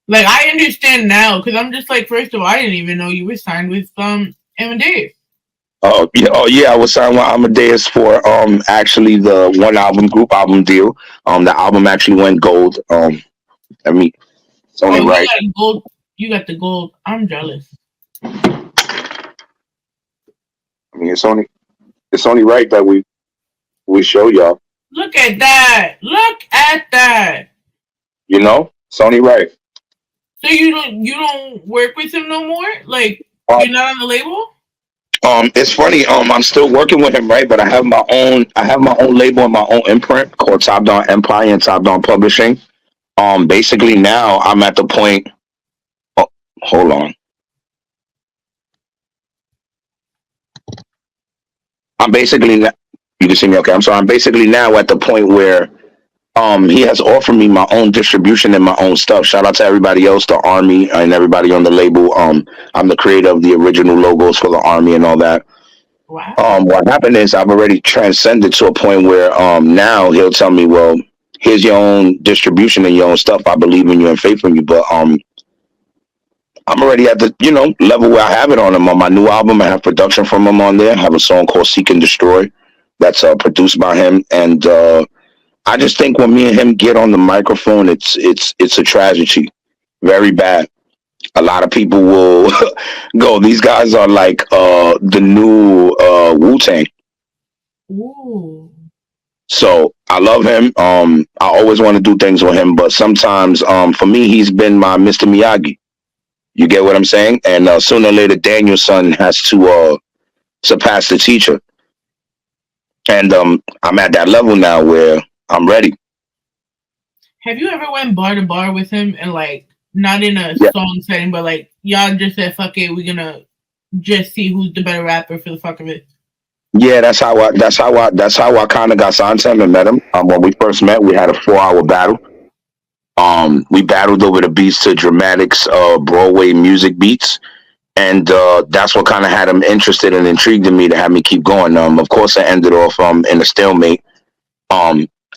Like, I understand now, because I'm just like, first of all, I didn't even know you were signed with Amadeus. Oh yeah, I was signed with Amadeus for actually the one group album deal. The album actually went gold. I mean, it's only right. You got the gold. I'm jealous. I mean, it's only right that we show y'all. Look at that. Look at that. You know, it's only right. So you don't work with him no more? Like, you're not on the label? It's funny. I'm still working with him, right? But I have my own label and my own imprint called Top Down Empire and Top Down Publishing. Basically now I'm at the point. Oh, hold on. I'm basically you can see me okay. I'm sorry. I'm basically now at the point where he has offered me my own distribution and my own stuff. Shout out to everybody else, the Army and everybody on the label. I'm the creator of the original logos for the Army and all that. Wow. What happened is I've already transcended to a point where now he'll tell me, well, here's your own distribution and your own stuff. I believe in you and faith in you, but I'm already at the level where I have it on him. On my new album, I have production from him on there. I have a song called Seek and Destroy that's produced by him, and I just think when me and him get on the microphone, it's a tragedy, very bad. A lot of people will go, these guys are like the new Wu-Tang. Ooh. So I love him. I always want to do things with him, but sometimes for me, he's been my Mr. Miyagi. You get what I'm saying? And sooner or later, Daniel's son has to surpass the teacher. And I'm at that level now where I'm ready. Have you ever went bar to bar with him and, like, not in a song setting, but like y'all just said, fuck it, we're gonna just see who's the better rapper for the fuck of it? Yeah, that's how I kind of got signed to him and met him. When we first met, we had a 4-hour battle. We battled over the beats to Dramatic's Broadway music beats. And that's what kind of had him interested and intrigued in me to have me keep going. Of course, I ended off in a stalemate.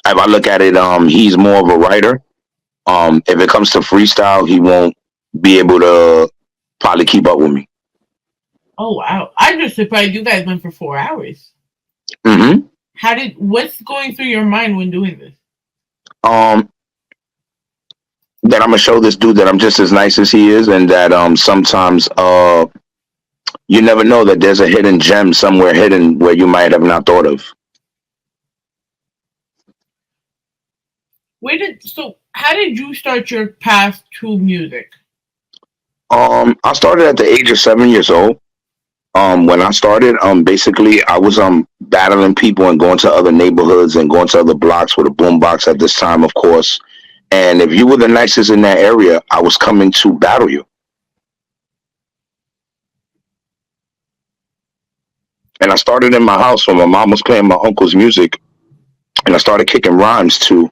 If I look at it, he's more of a writer. If it comes to freestyle, he won't be able to probably keep up with me. Oh, wow. I'm just surprised you guys went for 4 hours. Mm-hmm. What's going through your mind when doing this? That I'm gonna show this dude that I'm just as nice as he is, and that sometimes you never know that there's a hidden gem somewhere hidden where you might have not thought of. How did you start your path to music? I started at the age of 7 years old. When I started, basically I was battling people and going to other neighborhoods and going to other blocks with a boombox at this time, of course. And if you were the nicest in that area, I was coming to battle you. And I started in my house when my mom was playing my uncle's music, and I started kicking rhymes to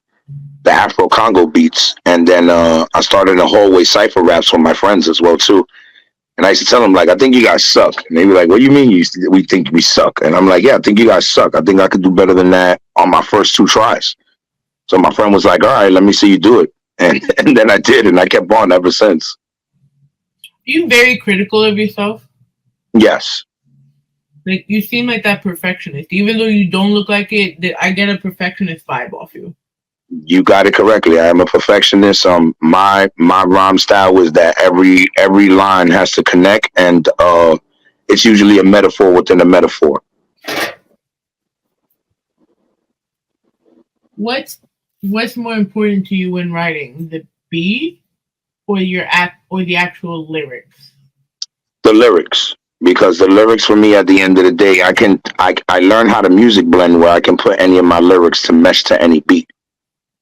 the Afro Congo beats. And then I started in hallway cypher raps with my friends as well too. And I used to tell them, like, I think you guys suck. And they be like, what do you mean we think we suck? And I'm like, yeah, I think you guys suck. I think I could do better than that on my first 2 tries. So my friend was like, all right, let me see you do it. And then I did, and I kept on ever since. Are you very critical of yourself? Yes. Like, you seem like that perfectionist. Even though you don't look like it, I get a perfectionist vibe off you. You got it correctly. I am a perfectionist. My rhyme style is that every line has to connect, and it's usually a metaphor within a metaphor. What's more important to you when writing, the beat or the actual lyrics? The lyrics, because the lyrics for me, at the end of the day, I learned how to music blend where I can put any of my lyrics to mesh to any beat.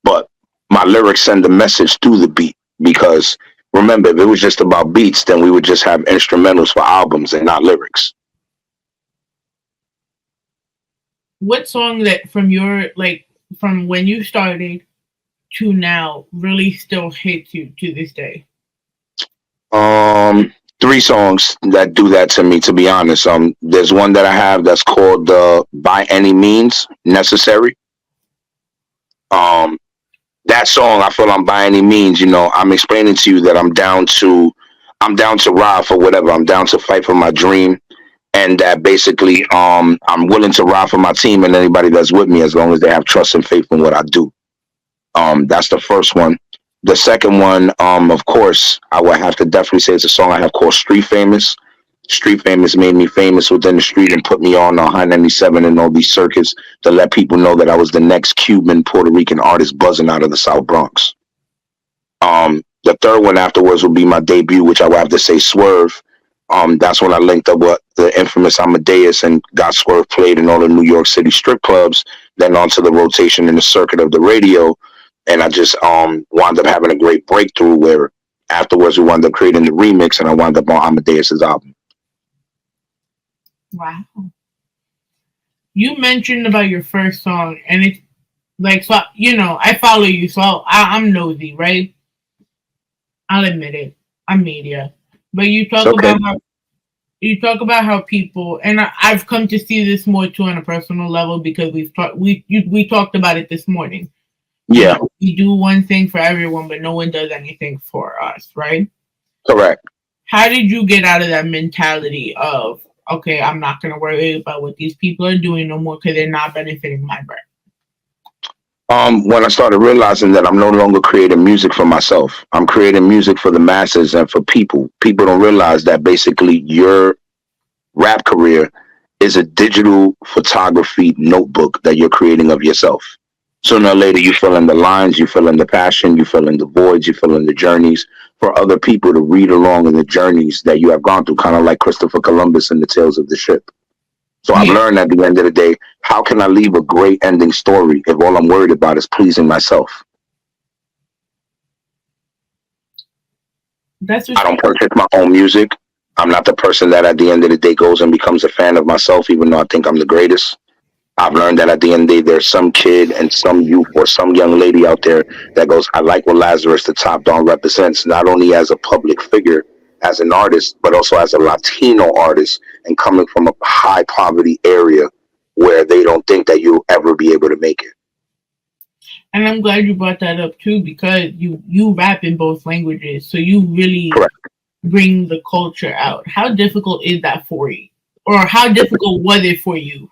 But my lyrics send the message through the beat, because remember, if it was just about beats, then we would just have instrumentals for albums and not lyrics. What song that from when you started to now really still hits you to this day? 3 songs that do that to me, to be honest. There's one that I have that's called By Any Means Necessary. That song, I feel I'm by any means, I'm explaining to you that I'm down to ride for whatever. I'm down to fight for my dream. And that basically, I'm willing to ride for my team and anybody that's with me, as long as they have trust and faith in what I do. That's the first one. The second one, of course, I would have to definitely say it's a song I have called Street Famous. Street Famous made me famous within the street and put me on High 97 and all these circuits to let people know that I was the next Cuban, Puerto Rican artist buzzing out of the South Bronx. The third one afterwards will be my debut, which I would have to say Swerve. That's when I linked up with the infamous Amadeus and got Swerve played in all the New York City strip clubs, then onto the rotation in the circuit of the radio. And I just wound up having a great breakthrough where afterwards we wound up creating the remix, and I wound up on Amadeus's album. Wow. You mentioned about your first song, and it's like, so, I follow you, so I'm nosy, right? I'll admit it. I'm media. But you talk about how people, and I've come to see this more too on a personal level, because we talked about it this morning. Yeah. We do one thing for everyone, but no one does anything for us, right? Correct. How did you get out of that mentality of, okay, I'm not going to worry about what these people are doing no more because they're not benefiting my brand? When I started realizing that I'm no longer creating music for myself, I'm creating music for the masses and for people. People don't realize that basically your rap career is a digital photography notebook that you're creating of yourself. Sooner or later, you fill in the lines, you fill in the passion, you fill in the voids, you fill in the journeys for other people to read along in the journeys that you have gone through, kind of like Christopher Columbus and the Tales of the Ship. So I've learned at the end of the day, how can I leave a great ending story if all I'm worried about is pleasing myself? I don't purchase my own music. I'm not the person that at the end of the day goes and becomes a fan of myself, even though I think I'm the greatest. I've learned that at the end of the day, there's some kid and some youth or some young lady out there that goes, I like what Lazaris, the Top Dog, represents, not only as a public figure, as an artist, but also as a Latino artist, and coming from a high poverty area where they don't think that you'll ever be able to make it. And I'm glad you brought that up too, because you rap in both languages, so you really bring the culture out. How difficult is that for you? Or how difficult was it for you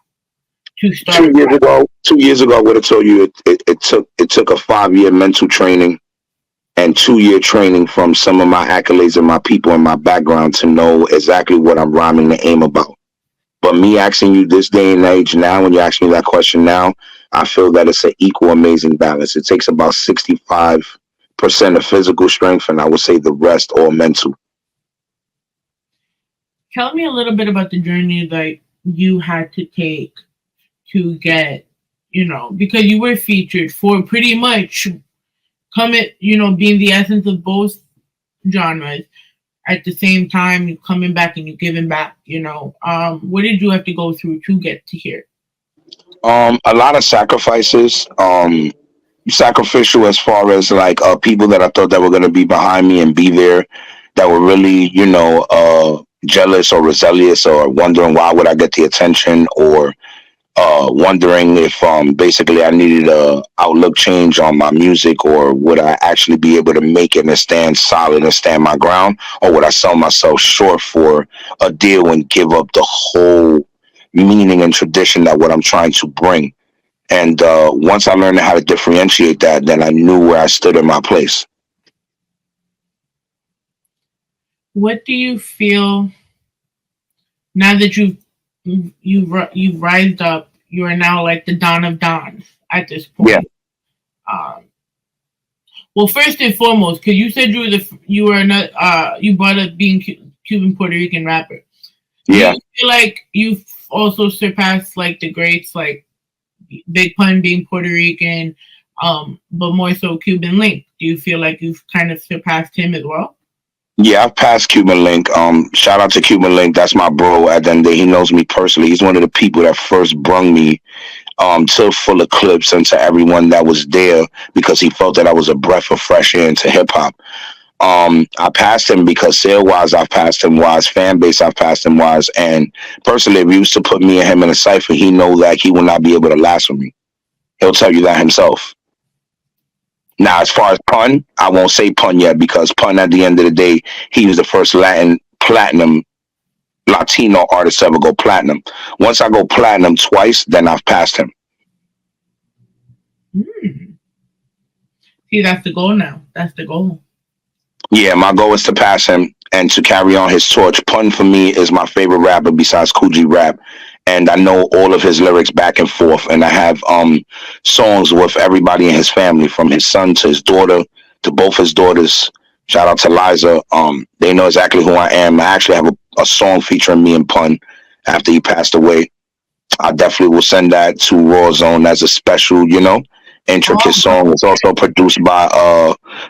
to start? 2 years ago, I would have told you it took a 5-year mental training and 2-year training from some of my accolades and my people and my background to know exactly what I'm rhyming the aim about. But me asking you this day and age now, when you ask me that question now, I feel that it's an equal amazing balance. It takes about 65% of physical strength, and I would say the rest all mental. Tell me a little bit about the journey that you had to take to get, because you were featured for pretty much being the essence of both genres at the same time, you're coming back and you're giving back, what did you have to go through to get to here? A lot of sacrifices. Sacrificial as far as like people that I thought that were gonna be behind me and be there, that were really, jealous or rebellious or wondering why would I get the attention, or wondering if basically I needed a outlook change on my music, or would I actually be able to make it and stand solid and stand my ground, or would I sell myself short for a deal and give up the whole meaning and tradition that what I'm trying to bring. And once I learned how to differentiate that, then I knew where I stood in my place. What do you feel now that you've rised up? You are now like the Don of Dons at this point. Yeah. Well, first and foremost, because you said you brought up being Cuban Puerto Rican rapper. Yeah. Do you feel like you've also surpassed like the greats, like Big Pun being Puerto Rican, but more so Cuban Link? Do you feel like you've kind of surpassed him as well? Yeah, I've passed Cuban Link. Shout out to Cuban Link. That's my bro. At the end of the day, he knows me personally. He's one of the people that first brung me to Full Eclipse and to everyone that was there, because he felt that I was a breath of fresh air into hip hop. I passed him because sale wise, I've passed him wise, fan base, I've passed him wise, and personally, if you used to put me and him in a cipher, he know that he will not be able to last with me. He'll tell you that himself. Now, as far as Pun, I won't say Pun yet, because Pun, at the end of the day, he was the first Latino artist to ever go platinum. Once I go platinum twice, then I've passed him. See, that's the goal now. That's the goal. Yeah, my goal is to pass him and to carry on his torch. Pun, for me, is my favorite rapper besides Coogee Rap. And I know all of his lyrics back and forth. And I have songs with everybody in his family, from his son to his daughter to both his daughters. Shout out to Liza. They know exactly who I am. I actually have a song featuring me and Pun after he passed away. I definitely will send that to Rawrrzone as a special, intricate song. It's also produced by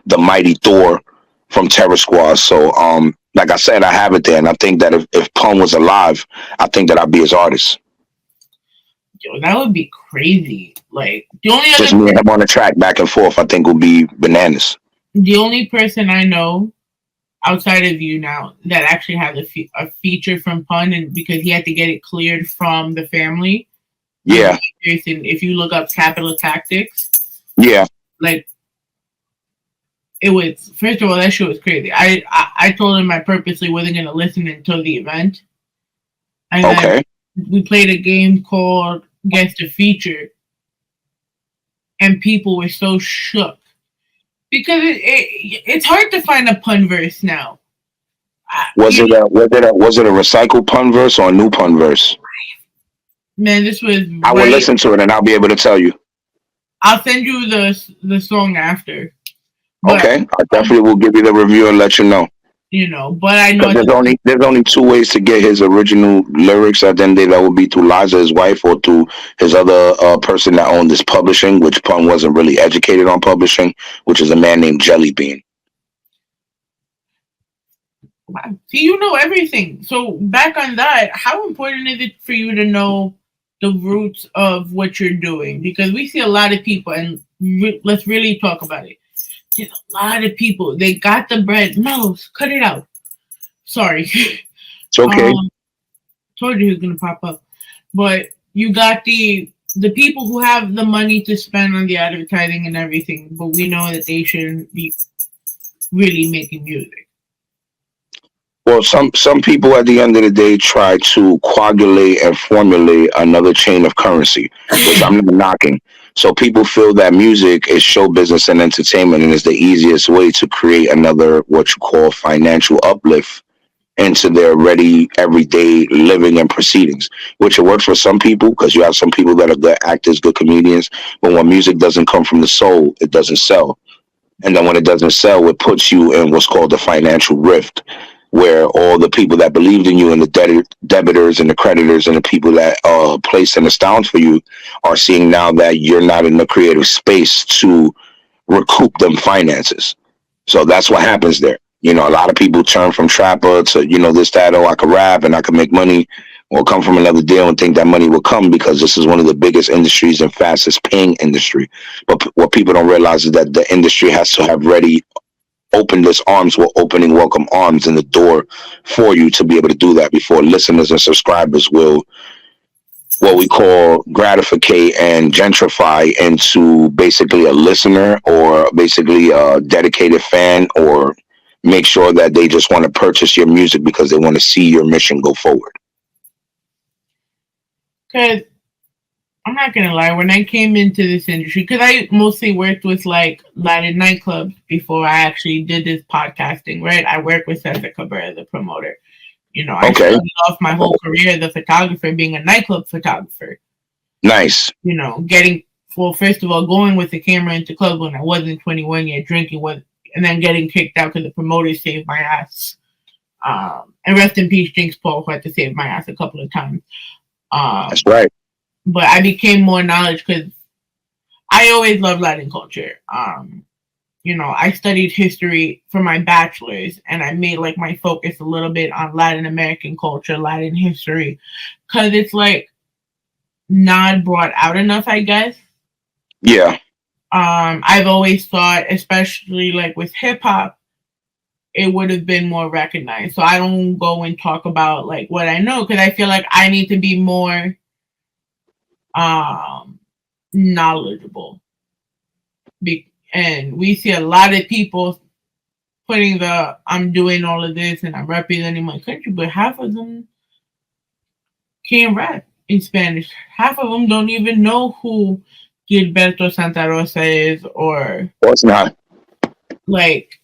the Mighty Thor from Terror Squad. So, like I said, I have it there, and I think that if Pun was alive, I think that I'd be his artist. Yo, that would be crazy. Like, the only just me and him on the track back and forth, I think would be bananas. The only person I know outside of you now that actually has a feature from Pun, and because he had to get it cleared from the family. Yeah. If you look up Capital Tactics. Yeah. Like, it was, first of all, that shit was crazy. I told him I purposely wasn't going to listen until the event. And then we played a game called Guess the Feature. And people were so shook. Because it's hard to find a Pun verse now. Was it a recycled Pun verse or a new Pun verse? Man, this was... I will listen to it and I'll be able to tell you. I'll send you the song after. But, okay, I definitely will give you the review and let you know. But I know there's only two ways to get his original lyrics. At the end of the day, that would be through Liza, his wife, or through his other person that owned this publishing, which Pun wasn't really educated on publishing, which is a man named Jelly Bean. See, you know everything. So back on that, how important is it for you to know the roots of what you're doing? Because we see a lot of people, and let's really talk about it. There's a lot of people. They got the bread. No, cut it out. Sorry. It's okay. Told you he was gonna pop up. But you got the people who have the money to spend on the advertising and everything, but we know that they shouldn't be really making music. Well, some people at the end of the day try to coagulate and formulate another chain of currency, which I'm not knocking. So people feel that music is show business and entertainment, and is the easiest way to create another, what you call, financial uplift into their ready everyday living and proceedings, which it works for some people, because you have some people that are good actors, good comedians, but when music doesn't come from the soul, it doesn't sell. And then when it doesn't sell, it puts you in what's called the financial rift, where all the people that believed in you and the debitors and the creditors and the people that placed in the stance for you are seeing now that you're not in the creative space to recoup them finances. So that's what happens there. A lot of people turn from trapper to, this, that, I could rap and I could make money, or come from another deal and think that money will come, because this is one of the biggest industries and fastest paying industry. But what people don't realize is that the industry has to have opened its arms with opening welcome arms in the door for you to be able to do that before listeners and subscribers will, what we call, gratificate and gentrify into basically a listener, or basically a dedicated fan, or make sure that they just want to purchase your music because they want to see your mission go forward. Because I'm not gonna lie, when I came into this industry, because I mostly worked with like Latin nightclubs before I actually did this podcasting, right? I worked with Cesar Cabrera, the promoter. I started off my whole career as a photographer, being a nightclub photographer. Nice. First of all, going with the camera into clubs when I wasn't 21 yet, drinking and then getting kicked out because the promoters saved my ass. And rest in peace, Jinx Paul, who had to save my ass a couple of times. That's right. But I became more knowledge because I always loved Latin culture. I studied history for my bachelor's, and I made like my focus a little bit on Latin American culture, Latin history, because it's like not brought out enough, I guess. Yeah. I've always thought, especially like with hip hop, it would have been more recognized. So I don't go and talk about like what I know, because I feel like I need to be more knowledgeable. And we see a lot of people putting I'm doing all of this and I'm representing my country, but half of them can't rap in Spanish. Half of them don't even know who Gilberto Santa Rosa is, or of course not. Like,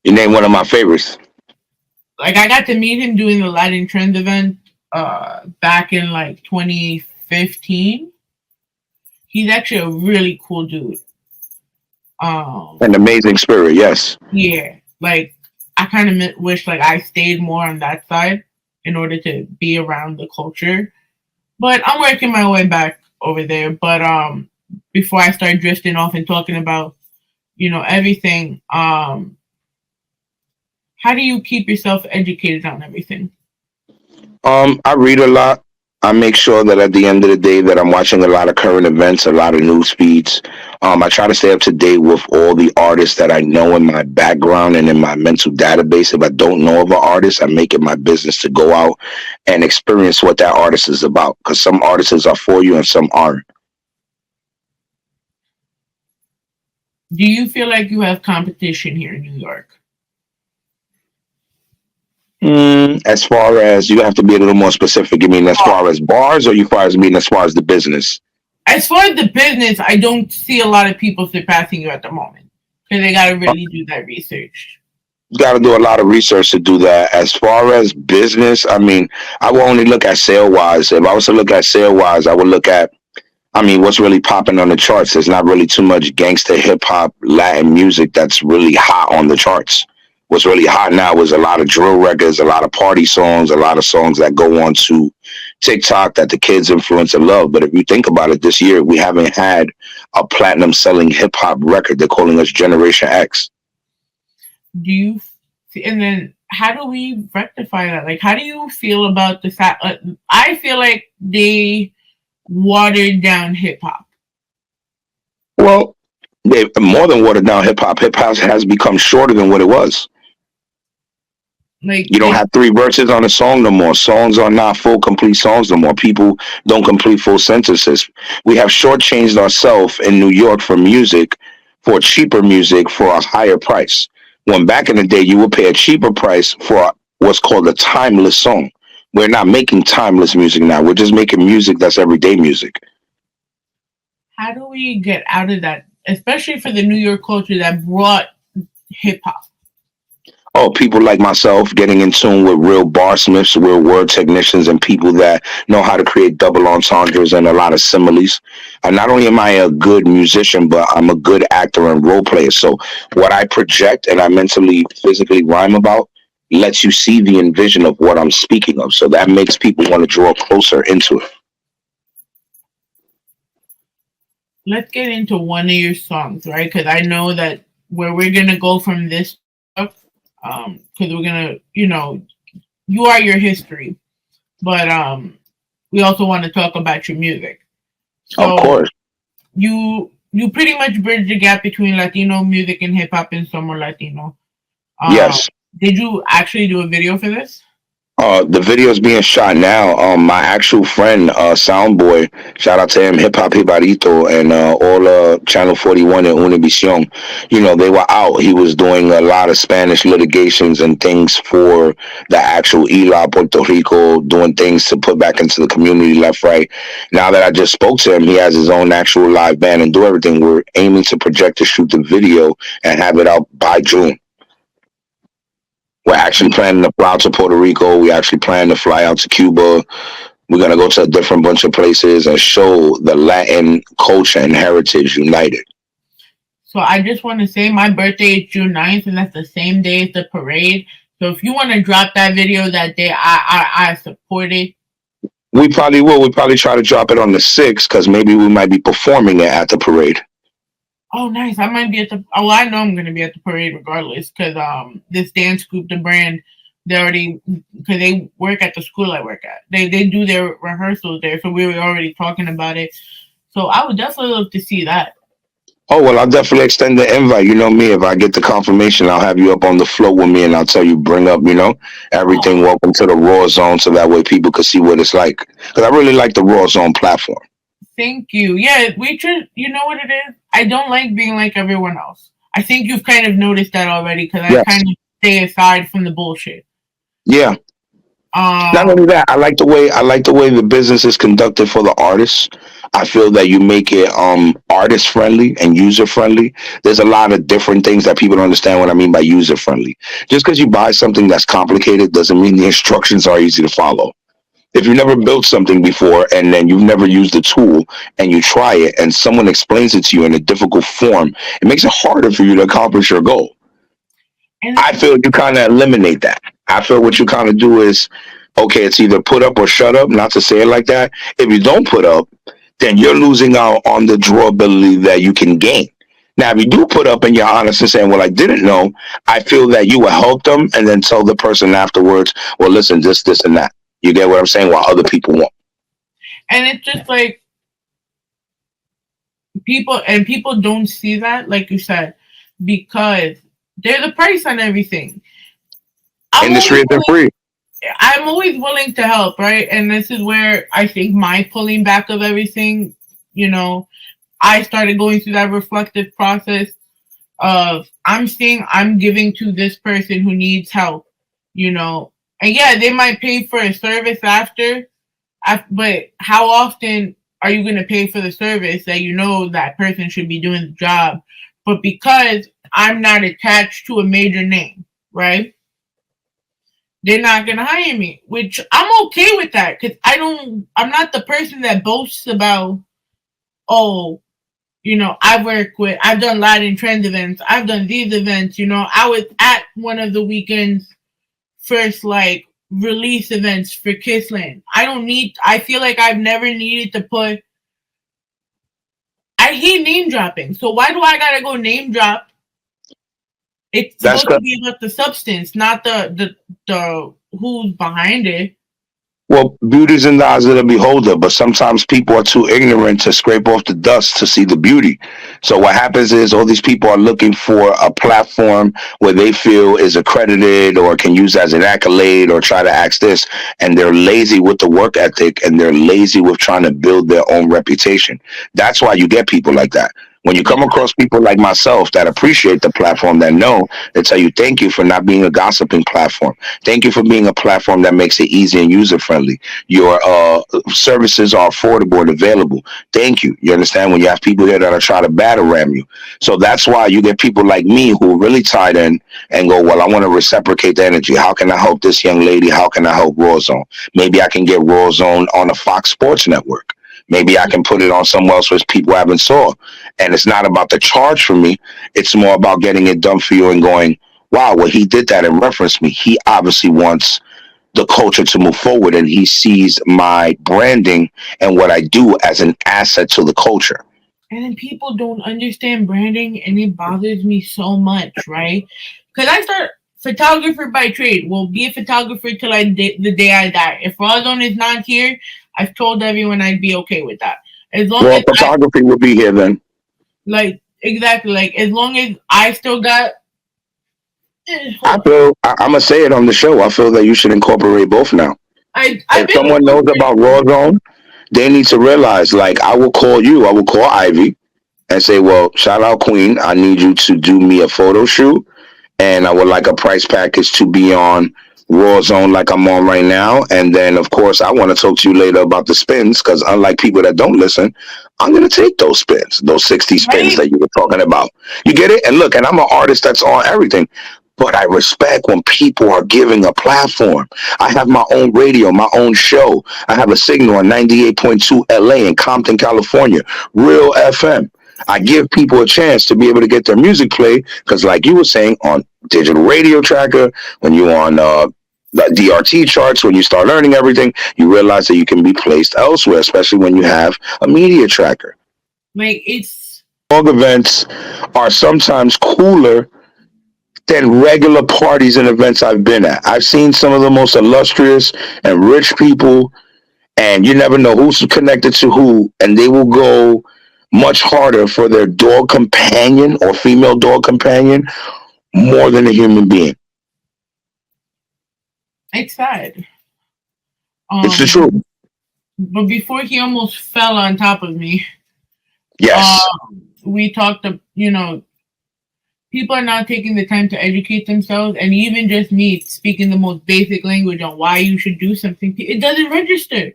you named one of my favorites. Like, I got to meet him doing the Latin Trends event back in like 2015. He's actually a really cool dude. An amazing spirit, yes. Yeah, like I kind of wish like I stayed more on that side in order to be around the culture. But I'm working my way back over there. But before I start drifting off and talking about, everything, how do you keep yourself educated on everything? I read a lot. I make sure that at the end of the day that I'm watching a lot of current events, a lot of news feeds. I try to stay up to date with all the artists that I know in my background and in my mental database. If I don't know of an artist, I make it my business to go out and experience what that artist is about, because some artists are for you and some aren't. Do you feel like you have competition here in New York? As far as, you have to be a little more specific. You mean as far as bars, or as far as the business? As far as the business, I don't see a lot of people surpassing you at the moment, because they got to really do that research. You got to do a lot of research to do that. As far as business, I mean, I will only look at sale-wise. If I was to look at sale-wise, I would look at, what's really popping on the charts. There's not really too much gangster hip-hop, Latin music that's really hot on the charts. What's really hot now is a lot of drill records, a lot of party songs, a lot of songs that go on to TikTok that the kids influence and love. But if you think about it, this year, we haven't had a platinum selling hip hop record. They're calling us Generation X. And then how do we rectify that? Like, how do you feel about the fact? I feel like they watered down hip hop. Well, they more than watered down hip hop. Hip hop has become shorter than what it was. Like, you don't have 3 verses on a song no more. Songs are not full, complete songs no more. People don't complete full sentences. We have shortchanged ourselves in New York for music, for cheaper music, for a higher price. When back in the day, you would pay a cheaper price for what's called a timeless song. We're not making timeless music now. We're just making music that's everyday music. How do we get out of that, especially for the New York culture that brought hip hop? Oh, people like myself getting in tune with real barsmiths, real word technicians, and people that know how to create double entendres and a lot of similes. And not only am I a good musician, but I'm a good actor and role player. So what I project and I mentally, physically rhyme about lets you see the envision of what I'm speaking of. So that makes people want to draw closer into it. let's get into one of your songs, right? Because I know that where we're gonna go from this stuff, because we're gonna, you are your history, but we also want to talk about your music. So of course. You pretty much bridge the gap between Latino music and hip hop and Somos Latino. Yes. Did you actually do a video for this? The video is being shot now. My actual friend, Soundboy, shout out to him, Hip Hop Hibarito, and all Channel 41 and Univision. They were out. He was doing a lot of Spanish litigations and things for the actual ILA Puerto Rico, doing things to put back into the community left, right. Now that I just spoke to him, he has his own actual live band and do everything. We're aiming to project to shoot the video and have it out by June. We're actually planning to fly out to Puerto Rico. We actually plan to fly out to Cuba. We're going to go to a different bunch of places and show the Latin culture and heritage united. So I just want to say my birthday is June 9th, and that's the same day as the parade. So if you want to drop that video that day, I support it. We probably will. We probably try to drop it on the 6th because maybe we might be performing it at the parade. Oh, nice. I might be at the... Oh, I know I'm going to be at the parade regardless because this dance group, The Brand, they already... Because they work at the school I work at. They do their rehearsals there, so we were already talking about it. So I would definitely love to see that. Oh, well, I'll definitely extend the invite. You know me, if I get the confirmation, I'll have you up on the floor with me and I'll tell you, bring up, everything. Welcome to the Rawrrzone so that way people can see what it's like. Because I really like the Rawrrzone platform. Thank you. Yeah, you know what it is? I don't like being like everyone else. I think you've kind of noticed that already because I kind of stay aside from the bullshit. Yeah. Not only that, I like the way the business is conducted for the artists. I feel that you make it artist friendly and user friendly. There's a lot of different things that people don't understand what I mean by user friendly. Just because you buy something that's complicated doesn't mean the instructions are easy to follow. If you've never built something before and then you've never used the tool and you try it and someone explains it to you in a difficult form, it makes it harder for you to accomplish your goal. And I feel you kind of eliminate that. I feel what you kind of do is, okay, it's either put up or shut up, not to say it like that. If you don't put up, then you're losing out on the drawability that you can gain. Now, if you do put up and you're honest and saying, well, I didn't know, I feel that you will help them and then tell the person afterwards, well, listen, this, and that. You get what I'm saying? While other people won't. And it's just like people don't see that, like you said, because there's a price on everything. Industry isn't free. I'm always willing to help, right? And this is where I think my pulling back of everything, I started going through that reflective process of I'm seeing I'm giving to this person who needs help, And yeah, they might pay for a service after, but how often are you going to pay for the service that that person should be doing the job? But because I'm not attached to a major name, right? They're not going to hire me, which I'm okay with that because I'm not the person that boasts about, I've done Latin trend events. I've done these events, I was at one of the weekends first release events for Kissland. I feel like I've never needed to put. I hate name dropping. So why do I gotta go name drop? It's supposed to be about the substance, not the who's behind it. Well, beauty's in the eyes of the beholder, but sometimes people are too ignorant to scrape off the dust to see the beauty. So what happens is all these people are looking for a platform where they feel is accredited or can use as an accolade or try to ask this, and they're lazy with the work ethic and they're lazy with trying to build their own reputation. That's why you get people like that. When you come across people like myself that appreciate the platform, that know, they tell you, thank you for not being a gossiping platform. Thank you for being a platform that makes it easy and user-friendly. Your services are affordable and available. Thank you. You understand? When you have people here that are trying to battle ram you. So that's why you get people like me who are really tied in and go, well, I want to reciprocate the energy. How can I help this young lady? How can I help Rawrrzone? Maybe I can get Rawrrzone on a Fox Sports Network. Maybe I can put it on somewhere else where people haven't saw. And it's not about the charge for me. It's more about getting it done for you and going, wow, well, he did that and referenced me. He obviously wants the culture to move forward, and he sees my branding and what I do as an asset to the culture. And then people don't understand branding, and it bothers me so much, right? Because I start photographer by trade. Will be a photographer till the day I die. If Rawrrzone is not here, I've told everyone I'd be okay with that. As long as photography will be here then. Like, exactly. Like, as long as I still got... I'm going to say it on the show. I feel that you should incorporate both now. If someone knows about Rawrrzone, they need to realize, like, I will call Ivy and say, well, shout out Queen, I need you to do me a photo shoot, and I would like a price package to be on Rawrrzone like I'm on right now. And then, of course, I want to talk to you later about the spins, because unlike people that don't listen, I'm going to take those spins, those 60 spins that you were talking about. You get it? And look, and I'm an artist that's on everything. But I respect when people are giving a platform. I have my own radio, my own show. I have a signal on 98.2 LA in Compton, California, Real FM. I give people a chance to be able to get their music played because, like you were saying, on digital radio tracker, when you're on the DRT charts, when you start learning everything, you realize that you can be placed elsewhere, especially when you have a media tracker. Like, it's... Dog events are sometimes cooler than regular parties and events I've been at. I've seen some of the most illustrious and rich people, and you never know who's connected to who, and they will go much harder for their dog companion or female dog companion more than a human being. It's sad. It's the truth. But before he almost fell on top of me, yes, we talked, people are not taking the time to educate themselves, and even just me speaking the most basic language on why you should do something, it doesn't register.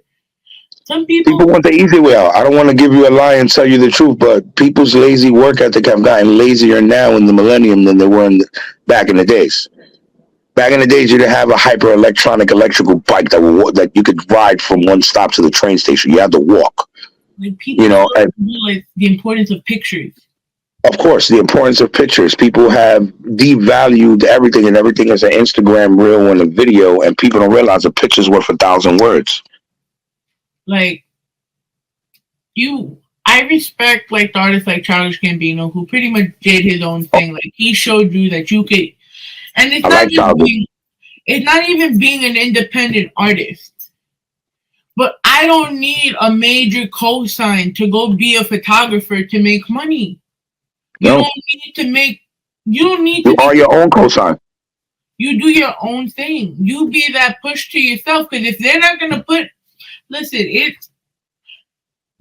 Some people want the easy way out. I don't want to give you a lie and tell you the truth, but people's lazy work ethic have gotten lazier now in the millennium than they were back in the days. Back in the days, you didn't have a hyper electrical bike that you could ride from one stop to the train station. You had to walk. Like, people don't realize the importance of pictures. Of course, the importance of pictures. People have devalued everything, and everything is an Instagram reel and a video, and people don't realize a picture's worth 1,000 words. Like, I respect, like, the artists like Childish Gambino, who pretty much did his own thing. Like, he showed you that you could, and it's not even being an independent artist. But I don't need a major cosign to go be a photographer to make money. You don't need to make. You don't need to. You are your own cosign. You do your own thing. You be that push to yourself. Because if they're not gonna listen, it's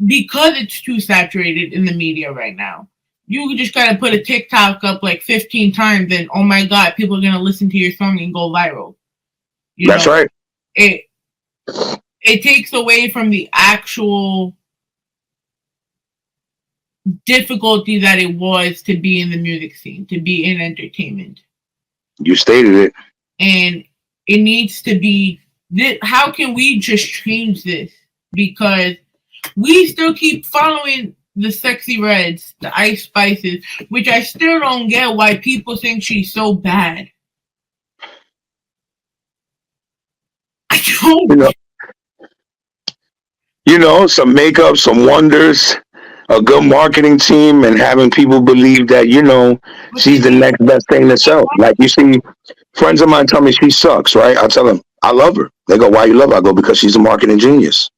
because it's too saturated in the media right now. You just gotta put a TikTok up like 15 times, and oh my God, people are gonna listen to your song and go viral. That's right. It takes away from the actual difficulty that it was to be in the music scene, to be in entertainment. You stated it. And it needs to be, how can we just change this? Because we still keep following the Sexy Reds, the Ice Spices, which I still don't get why people think she's so bad. I don't. Some makeup, some wonders, a good marketing team, and having people believe that, she's the next best thing to sell. Like, you see, friends of mine tell me she sucks, right? I tell them, I love her. They go, why you love her? I go, because she's a marketing genius.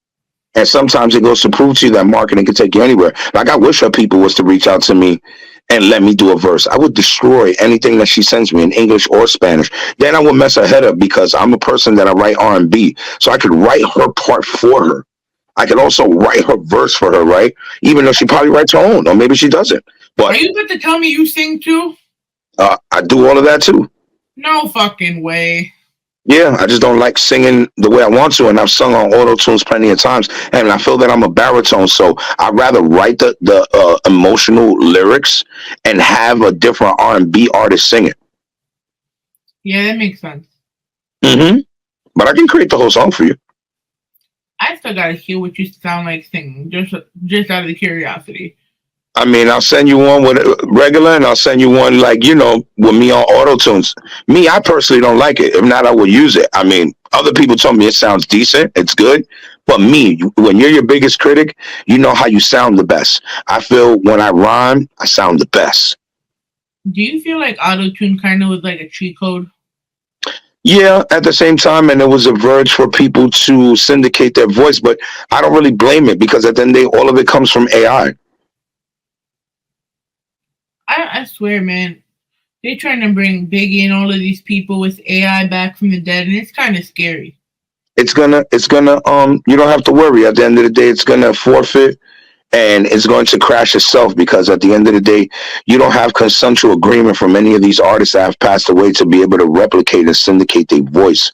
And sometimes it goes to prove to you that marketing can take you anywhere. Like, I wish her people was to reach out to me and let me do a verse. I would destroy anything that she sends me in English or Spanish. Then I would mess her head up because I'm a person that I write R&B. So I could write her part for her. I could also write her verse for her, right? Even though she probably writes her own, or maybe she doesn't. But are you about to tell me you sing too? I do all of that too. No fucking way. Yeah, I just don't like singing the way I want to, and I've sung on auto tunes plenty of times, and I feel that I'm a baritone, so I'd rather write the emotional lyrics and have a different R&B artist sing it. Yeah, that makes sense. Mm-hmm. But I can create the whole song for you. I still gotta hear what you sound like singing, just out of the curiosity. I mean, I'll send you one with regular, and I'll send you one like with me on auto tunes. Me, I personally don't like it. If not, I would use it. I mean, other people told me it sounds decent, it's good, but me, when you're your biggest critic, you know how you sound the best. I feel when I rhyme, I sound the best. Do you feel like auto tune kind of was like a cheat code? Yeah, at the same time, and it was a verge for people to syndicate their voice, but I don't really blame it because at the end of the day, all of it comes from AI. I swear, man, they're trying to bring Biggie and all of these people with AI back from the dead, and it's kind of scary. It's gonna you don't have to worry. At the end of the day, it's gonna forfeit and it's going to crash itself because at the end of the day, you don't have consensual agreement from any of these artists that have passed away to be able to replicate and syndicate their voice.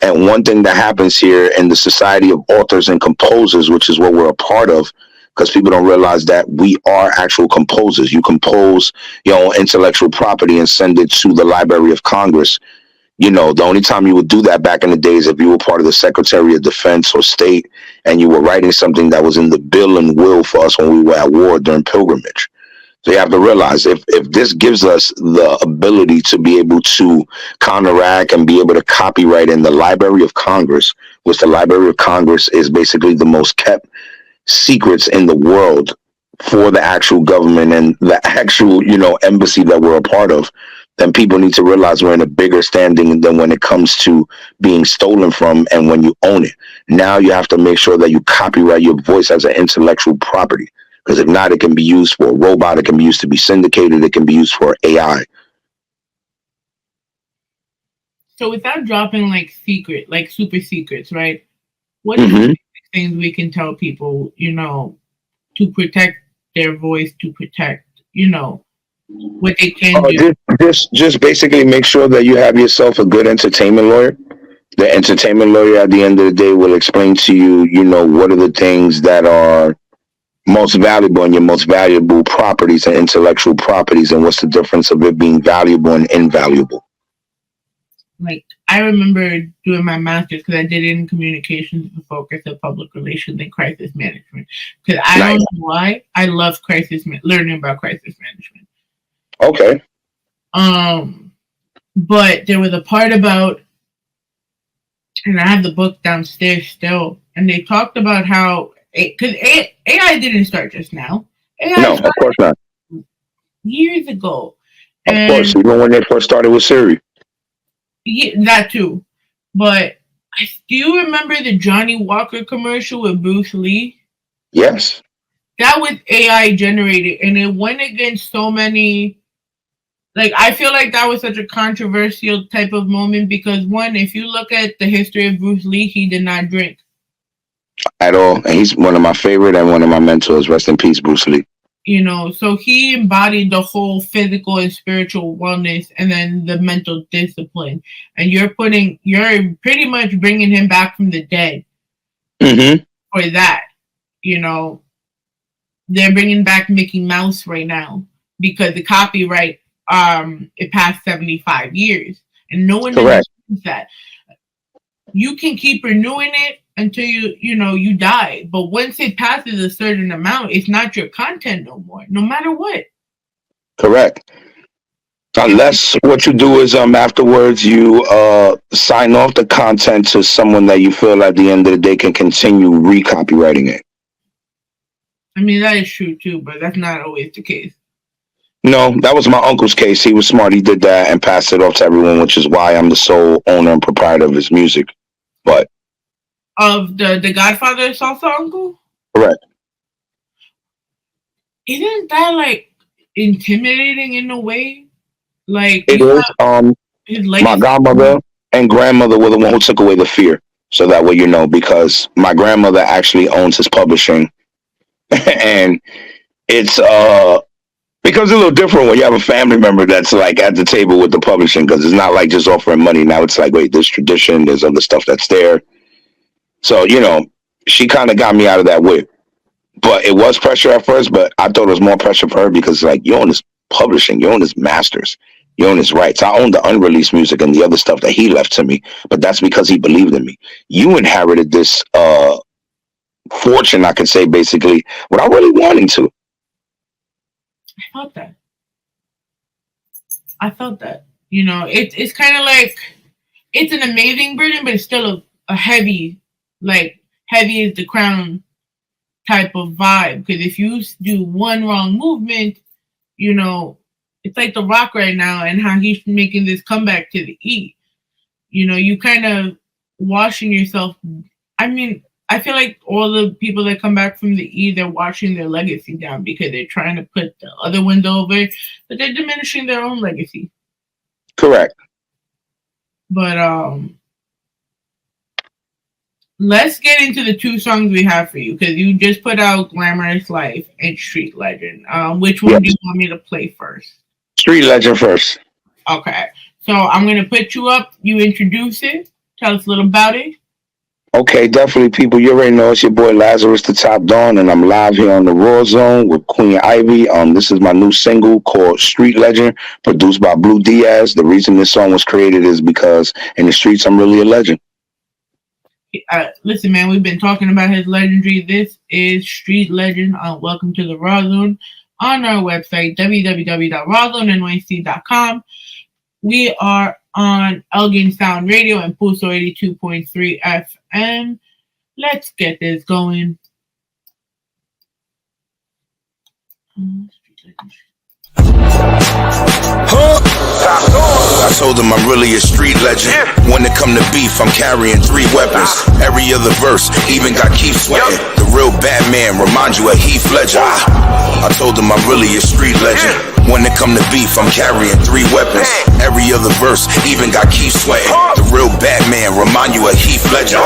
And one thing that happens here in the Society of Authors and Composers, which is what we're a part of, because people don't realize that we are actual composers. You compose your own intellectual property and send it to the Library of Congress. The only time you would do that back in the days if you were part of the Secretary of Defense or State and you were writing something that was in the bill and will for us when we were at war during pilgrimage. So you have to realize if this gives us the ability to be able to counteract and be able to copyright in the Library of Congress, which the Library of Congress is basically the most kept secrets in the world for the actual government and the actual embassy that we're a part of, then people need to realize we're in a bigger standing than when it comes to being stolen from and when you own it. Now you have to make sure that you copyright your voice as an intellectual property, because if not, it can be used for a robot, it can be used to be syndicated, it can be used for AI. So without dropping like super secrets, right? What are the things we can tell people, to protect their voice, to protect, what they can do? Just basically make sure that you have yourself a good entertainment lawyer. The entertainment lawyer at the end of the day will explain to you, what are the things that are most valuable and your most valuable properties and intellectual properties, and what's the difference of it being valuable and invaluable. Like, I remember doing my master's because I did it in communications with a focus of public relations and crisis management. Because I don't know why I love learning about crisis management. Okay. But there was a part about, and I have the book downstairs still, and they talked about how, because AI didn't start just now. No, of course not. Years ago. Of course, even when they first started with Siri. Yeah, that too. But do you remember the Johnny Walker commercial with Bruce Lee? Yes. That was AI generated, and it went against so many. Like, I feel like that was such a controversial type of moment because, one, if you look at the history of Bruce Lee, he did not drink. At all. And he's one of my favorite and one of my mentors. Rest in peace, Bruce Lee. So he embodied the whole physical and spiritual wellness and then the mental discipline. And you're pretty much bringing him back from the dead for that. They're bringing back Mickey Mouse right now because the copyright, it passed 75 years and no one knows that. You can keep renewing it until you die. But once it passes a certain amount, it's not your content no more, no matter what. Correct. Unless what you do is afterwards you sign off the content to someone that you feel at the end of the day can continue recopywriting it. I mean, that is true too, but that's not always the case. No, that was my uncle's case. He was smart. He did that and passed it off to everyone, which is why I'm the sole owner and proprietor of his music. But of the Godfather salsa uncle? Correct. Isn't that like intimidating in a way? Like it is. My godmother and grandmother were the one who took away the fear. So that way because my grandmother actually owns his publishing. And it's becomes a little different when you have a family member that's like at the table with the publishing, because it's not like just offering money. Now it's like, wait, there's tradition, there's other stuff that's there. So, she kind of got me out of that way. But it was pressure at first, but I thought it was more pressure for her because, like, you own his publishing, you own his masters, you own his rights. I own the unreleased music and the other stuff that he left to me, but that's because he believed in me. You inherited this fortune, I could say, basically, without really wanting to. felt that. You know, it's kind of like, it's an amazing burden, but it's still a heavy, like heavy is the crown type of vibe. Because if you do one wrong movement, you know, it's like The Rock right now and how he's making this comeback to the E. You know, you kind of washing yourself. I mean, I feel like all the people that come back from the E, they're washing their legacy down because they're trying to put the other ones over, but they're diminishing their own legacy. Correct. But let's get into the two songs we have for you, because you just put out Glamorous Life and Street Legend. Which one do you want me to play first? Street Legend first. Okay. So I'm going to put you up. You introduce it. Tell us a little about it. Okay, definitely, people. You already know it's your boy Lazaris, the Top Dawn, and I'm live here on the Rawrrzone with Queen Ivy. This is my new single called Street Legend, produced by Blue Diaz. The reason this song was created is because in the streets, I'm really a legend. Listen, man, we've been talking about his legendary. This is Street Legend. Welcome to the Rawrrzone on our website, www.rawrzonenyc.com. We are on Elgin Sound Radio and Pulso 82.3 FM. Let's get this going. I told them I'm really a street legend. When it come to beef, I'm carrying 3 weapons. Every other verse, even got Keith sweating. The real Batman remind you of Heath Ledger. I told them I'm really a street legend. When it come to beef, I'm carrying 3 weapons. Every other verse, even got Keith sweating. The real Batman remind you of Heath Ledger.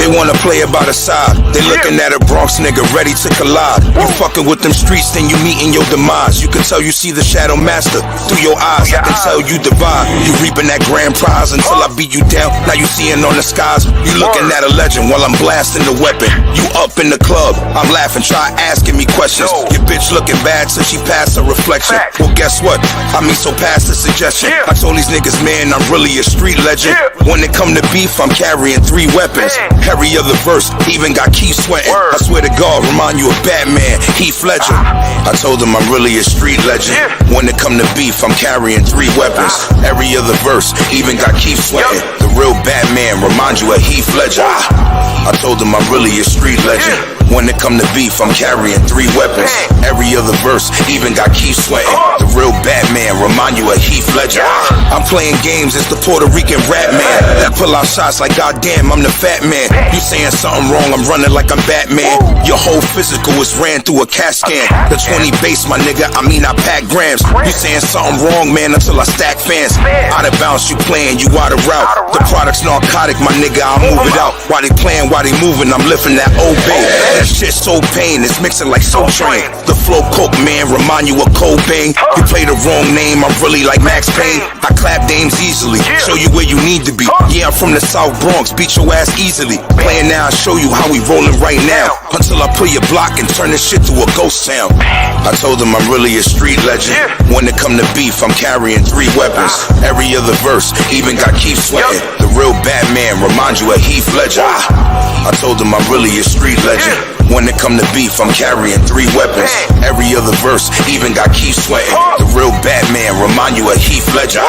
They wanna play it by the side. They looking at a Bronx nigga ready to collide. You fucking with them streets, then you meeting your demise. You can tell you see the shadow master through your eyes. I can tell you divide. You reaping that grand prize until I beat you down. Now you seeing on the skies. You looking at a legend while I'm blasting the weapon. You up in the club, I'm laughing, try asking me questions. Your bitch looking bad till she passed her reflection. Well, guess what? I mean, so pass the suggestion. I told these niggas, man, I'm really a street legend. When it come to beef, I'm carrying 3 weapons. Every other verse, even got Keith sweating. I swear to God, remind you of Batman, Heath Ledger. I told them I'm really a street legend. When it come to beef, I'm carrying 3 weapons. Every other verse, even got Keith sweating. The real Batman remind you of Heath Ledger. I told them I'm really a street legend. When it come to beef, I'm carrying 3 weapons. Every other verse, even got Keith sweating. The real Batman remind you of Heath Ledger. I'm playing games, it's the Puerto Rican rap man. That pull out shots like goddamn, I'm the fat man. You saying something wrong, I'm running like I'm Batman. Your whole physical is ran through a CAT scan. The 20 base, my nigga, I mean I pack grams. You saying something wrong, man, until I stack fans. Out of bounds, you playing, you out of route. The product's narcotic, my nigga, I'll move it out. While they playing, while they moving, I'm lifting that old bay. That shit so pain, it's mixing like Soul Train. The flow coke, man, remind you of Cobain. You play the wrong name, I'm really like Max Payne. I clap dames easily, show you where you need to be. Yeah, I'm from the South Bronx, beat your ass easily. Playing now, I show you how we rolling right now. Until I pull your block and turn this shit to a ghost sound. I told them I'm really a street legend. When it come to beef, I'm carrying 3 weapons. Every other verse, even got Keith sweating. The real Batman remind you of Heath Ledger. I told them I'm really a street legend. When it come to beef, I'm carrying 3 weapons. Every other verse, even got Keith sweating. The real Batman remind you of Heath Ledger.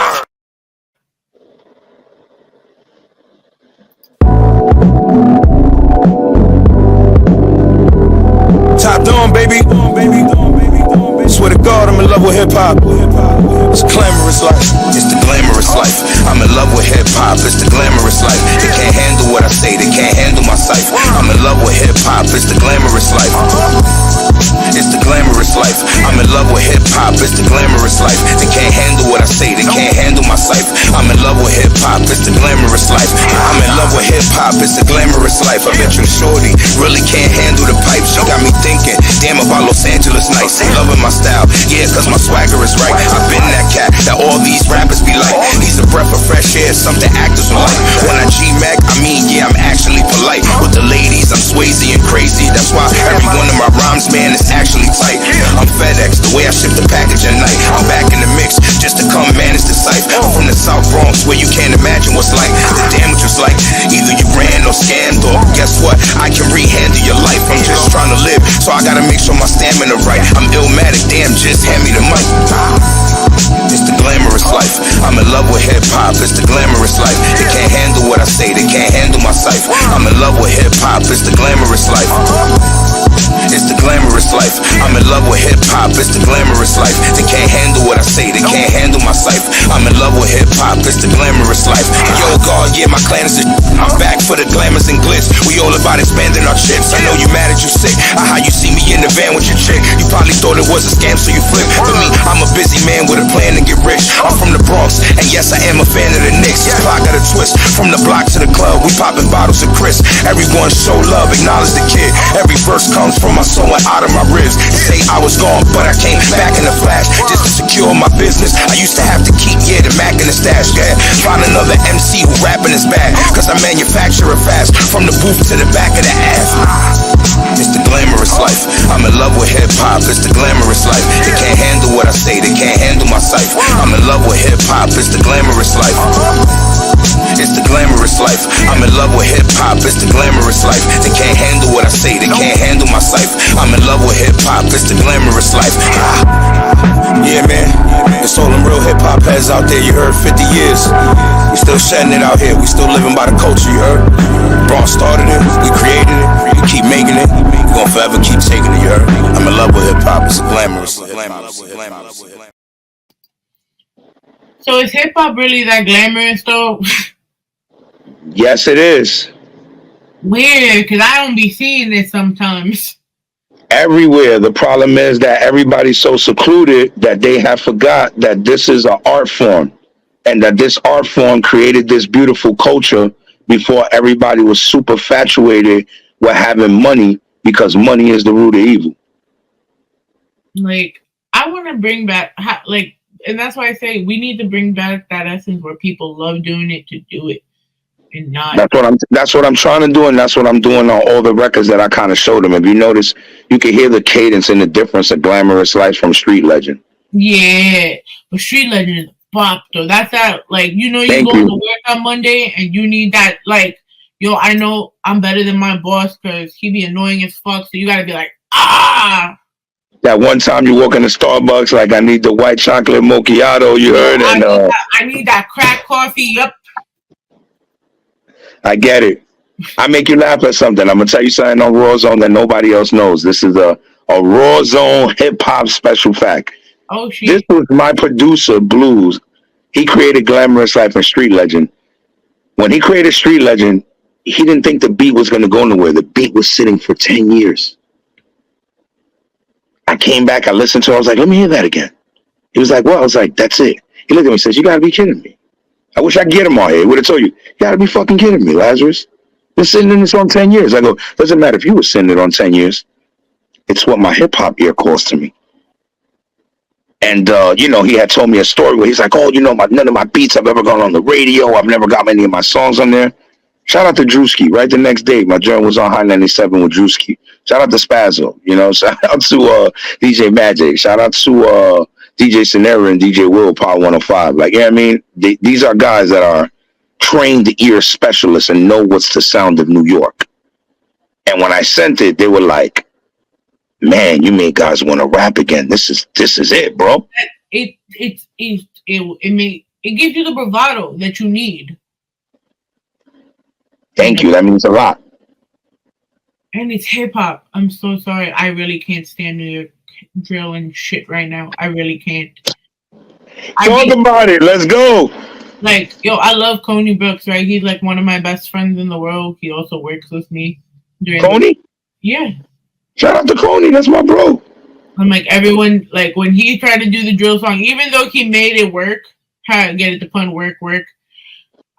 Top Dawn, baby. Swear to God, I'm in love with hip-hop. It's glamorous life. It's the glamorous life. I'm in love with hip-hop. It's the glamorous life. They can't handle what I say. They can't handle my sight. I'm in love with hip-hop. It's the glamorous life. It's the glamorous life. I'm in love with hip-hop. It's the glamorous life. They can't handle what I say. They can't handle my sight. I'm in love with hip-hop. It's the glamorous life. I'm in love with hip-hop. It's the glamorous life. I bet you shorty really can't handle the pipe. She got me thinking, damn about Los Angeles nights. They loving my style, yeah, cause my swagger is right. I've been that cat that all these rappers be like. He's a breath of fresh air, something actors will like. When I G-Mac, I mean, yeah, I'm actually polite. With the ladies, I'm Swayze and crazy. That's why every one of my rhymes, man, is actually tight. I'm FedEx, the way I ship the package at night. I'm back in the mix, just to come manage the site. I'm from the South Bronx, where you can't imagine what's like. The damage was like, either you ran or scammed, or guess what? I can re-handle your life. I'm just trying to live so I gotta make sure my stamina right. I'm illmatic, damn, just hand me the mic. It's the glamorous life. I'm in love with hip-hop, it's the glamorous life. They can't handle what I say, they can't handle my sight. I'm in love with hip-hop, it's the glamorous life. It's the glamorous life. I'm in love with hip-hop, it's the glamorous life. They can't handle what I say, they can't handle my sight. I'm in love with hip-hop, it's the glamorous life. Yo, God, yeah, my clan is the I'm back for the glamours and glitz. We all about expanding our chips. I know you mad at you sick. How you see me in the van with your chick. You probably thought it was a scam, so you flip. For me, I'm a busy man with a plan to get rich. I'm from the Bronx, and yes, I am a fan of the Knicks. This clock got a twist. From the block to the club, we popping bottles of Chris. Everyone show love, acknowledge the kid. Every verse comes from my soul and out of my ribs. They say I was gone, but I came back in a flash. Just to secure my business, I used to have to keep, the Mac in the stash. Yeah, find another MC who rapping is bad, cause I manufacture it fast. From the booth to the back of the ass. It's the glamorous life. I'm in love with hip-hop, it's the glamorous life. They can't handle what I say, they can't handle my sight. I'm in love with hip-hop, it's the glamorous life. It's the glamorous life. I'm in love with hip-hop, it's the glamorous life. They can't handle what I say, they can't handle my sight. I'm in love with hip-hop, it's the glamorous life. Yeah, man, it's all them real hip-hop heads out there, you heard, 50 years. We still shedding it out here, we still living by the culture, you heard. Bronx started it, we created it, we keep making it, we gon' forever keep taking it, you heard. I'm in love with hip-hop, it's glamorous. So is hip-hop really that glamorous, though? Yes, it is. Weird, because I don't be seeing it sometimes. Everywhere. The problem is that everybody's so secluded that they have forgot that this is an art form, and that this art form created this beautiful culture before everybody was super infatuated with having money, because money is the root of evil. Like, I want to bring back, and that's why I say we need to bring back that essence where people love doing it to do it. And not. That's what I'm trying to do, and that's what I'm doing on all the records that I kind of showed them. If you notice, you can hear the cadence and the difference of Glamorous Life from Street Legend. Yeah, but Street Legend is a bop, though. That's that, you go to work on Monday and you need that, yo, I know I'm better than my boss because he be annoying as fuck, so you gotta be like, ah! That one time you walk into Starbucks, I need the white chocolate macchiato, you heard? I need that crack coffee, yep. I get it. I make you laugh at something. I'm going to tell you something on Rawrrzone that nobody else knows. This is a Rawrrzone hip-hop special fact. Oh, shit. This was my producer, Blues. He created Glamorous Life and Street Legend. When he created Street Legend, he didn't think the beat was going to go nowhere. The beat was sitting for 10 years. I came back, I listened to it, I was like, let me hear that again. He was like, what? I was like, that's it. He looked at me and says, you got to be kidding me. I wish I could get him on here. He would have told you, you got to be fucking kidding me, Lazaris. Been sitting in this on 10 years. I go, doesn't matter if you were sitting it on 10 years. It's what my hip-hop ear calls to me. And, he had told me a story where he's like, oh, none of my beats have ever gone on the radio. I've never got any of my songs on there. Shout out to Drewski. Right the next day, my joint was on High 97 with Drewski. Shout out to Spazzo. Shout out to DJ Magic. Shout out to DJ Scenario and DJ Will, Power 105. These are guys that are trained ear specialists and know what's the sound of New York. And when I sent it, they were like, man, you made guys want to rap again. This is it, bro. It gives you the bravado that you need. Thank you. That means a lot. And it's hip hop. I'm so sorry. I really can't stand New York drill and shit right now. I really can't. Talk about it. Let's go. I love Coney Brooks, right? He's one of my best friends in the world. He also works with me. Coney? Yeah. Shout out to Coney. That's my bro. I'm everyone, when he tried to do the drill song, even though he made it work, get it the pun, work.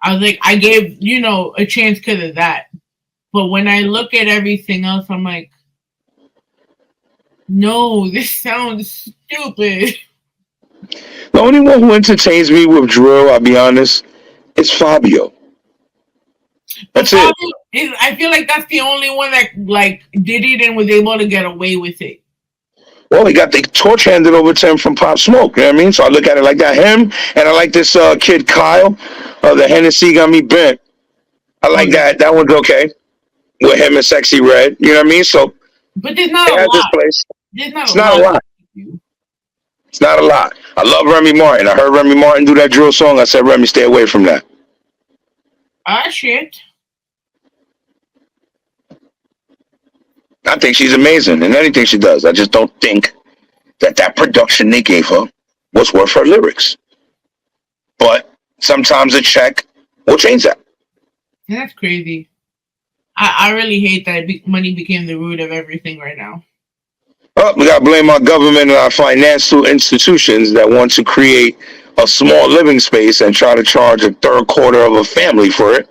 I was I gave, a chance because of that. But when I look at everything else, I'm like, no, this sounds stupid. The only one who entertains me with drill, I'll be honest, is Fabio. That's it. I feel like that's the only one that did it and was able to get away with it. Well, he got the torch handed over to him from Pop Smoke. You know what I mean? So I look at it like that. Him, and I like this kid Kyle. The Hennessy got me bent. I like that. That one's okay. With him and Sexy Red. You know what I mean? So But there's not It a has its lot. place. There's not It's a not a lot. lot. It's not a lot. I love Remy Martin. I heard Remy Martin do that drill song. I said, Remy, stay away from that. Ah, shit. I think she's amazing in anything she does. I just don't think that production they gave her was worth her lyrics. But sometimes a check will change that. That's crazy. I really hate that money became the root of everything right now. Well, we got to blame our government and our financial institutions that want to create a small living space and try to charge a third quarter of a family for it.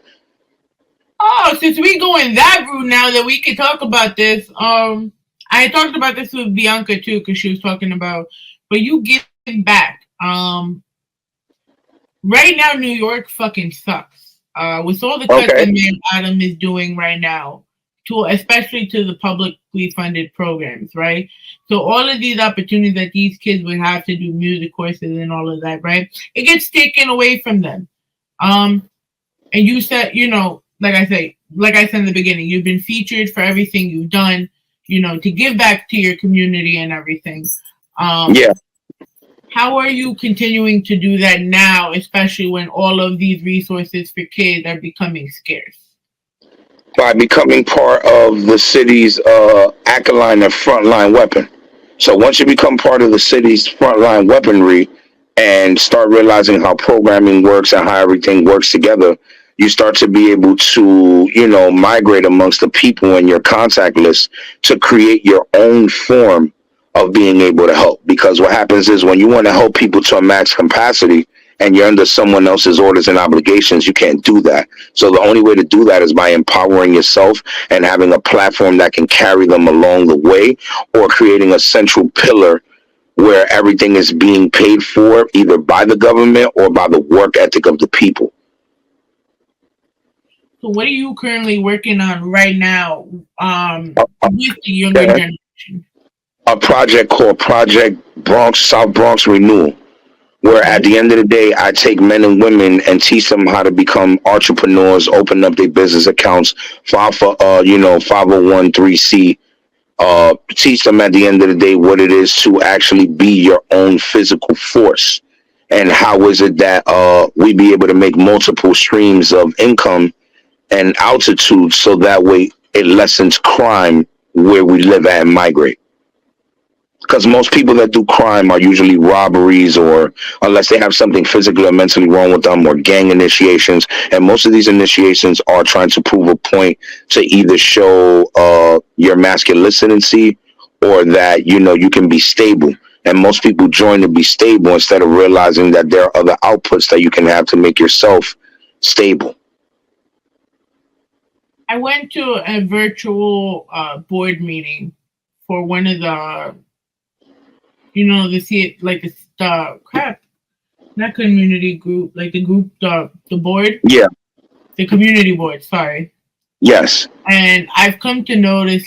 Oh, since we going that route now that we can talk about this, I talked about this with Bianca too, because she was talking about, but you give back. Right now, New York fucking sucks. With all the cuts that Mayor Adam is doing right now, especially to the publicly funded programs, right? So all of these opportunities that these kids would have to do music courses and all of that, right? It gets taken away from them. And you said, like I said in the beginning, you've been featured for everything you've done, to give back to your community and everything. Yeah. How are you continuing to do that now, especially when all of these resources for kids are becoming scarce? By becoming part of the city's acolyte and frontline weapon. So once you become part of the city's frontline weaponry and start realizing how programming works and how everything works together, you start to be able to, migrate amongst the people in your contact list to create your own form of being able to help. Because what happens is when you want to help people to a max capacity and you're under someone else's orders and obligations, you can't do that. So the only way to do that is by empowering yourself and having a platform that can carry them along the way, or creating a central pillar where everything is being paid for either by the government or by the work ethic of the people. So what are you currently working on right now with the younger generation? A project called Project Bronx, South Bronx Renewal, where at the end of the day, I take men and women and teach them how to become entrepreneurs, open up their business accounts, file for, 501(c)(3), teach them at the end of the day what it is to actually be your own physical force. And how is it that we be able to make multiple streams of income and altitude so that way it lessens crime where we live at and migrate. Because most people that do crime are usually robberies, or unless they have something physically or mentally wrong with them, or gang initiations. And most of these initiations are trying to prove a point to either show your masculinity or that, you can be stable. And most people join to be stable instead of realizing that there are other outputs that you can have to make yourself stable. I went to a virtual board meeting for one of the, not community group, like the group, the board. Yeah. The community board, sorry. Yes. And I've come to notice,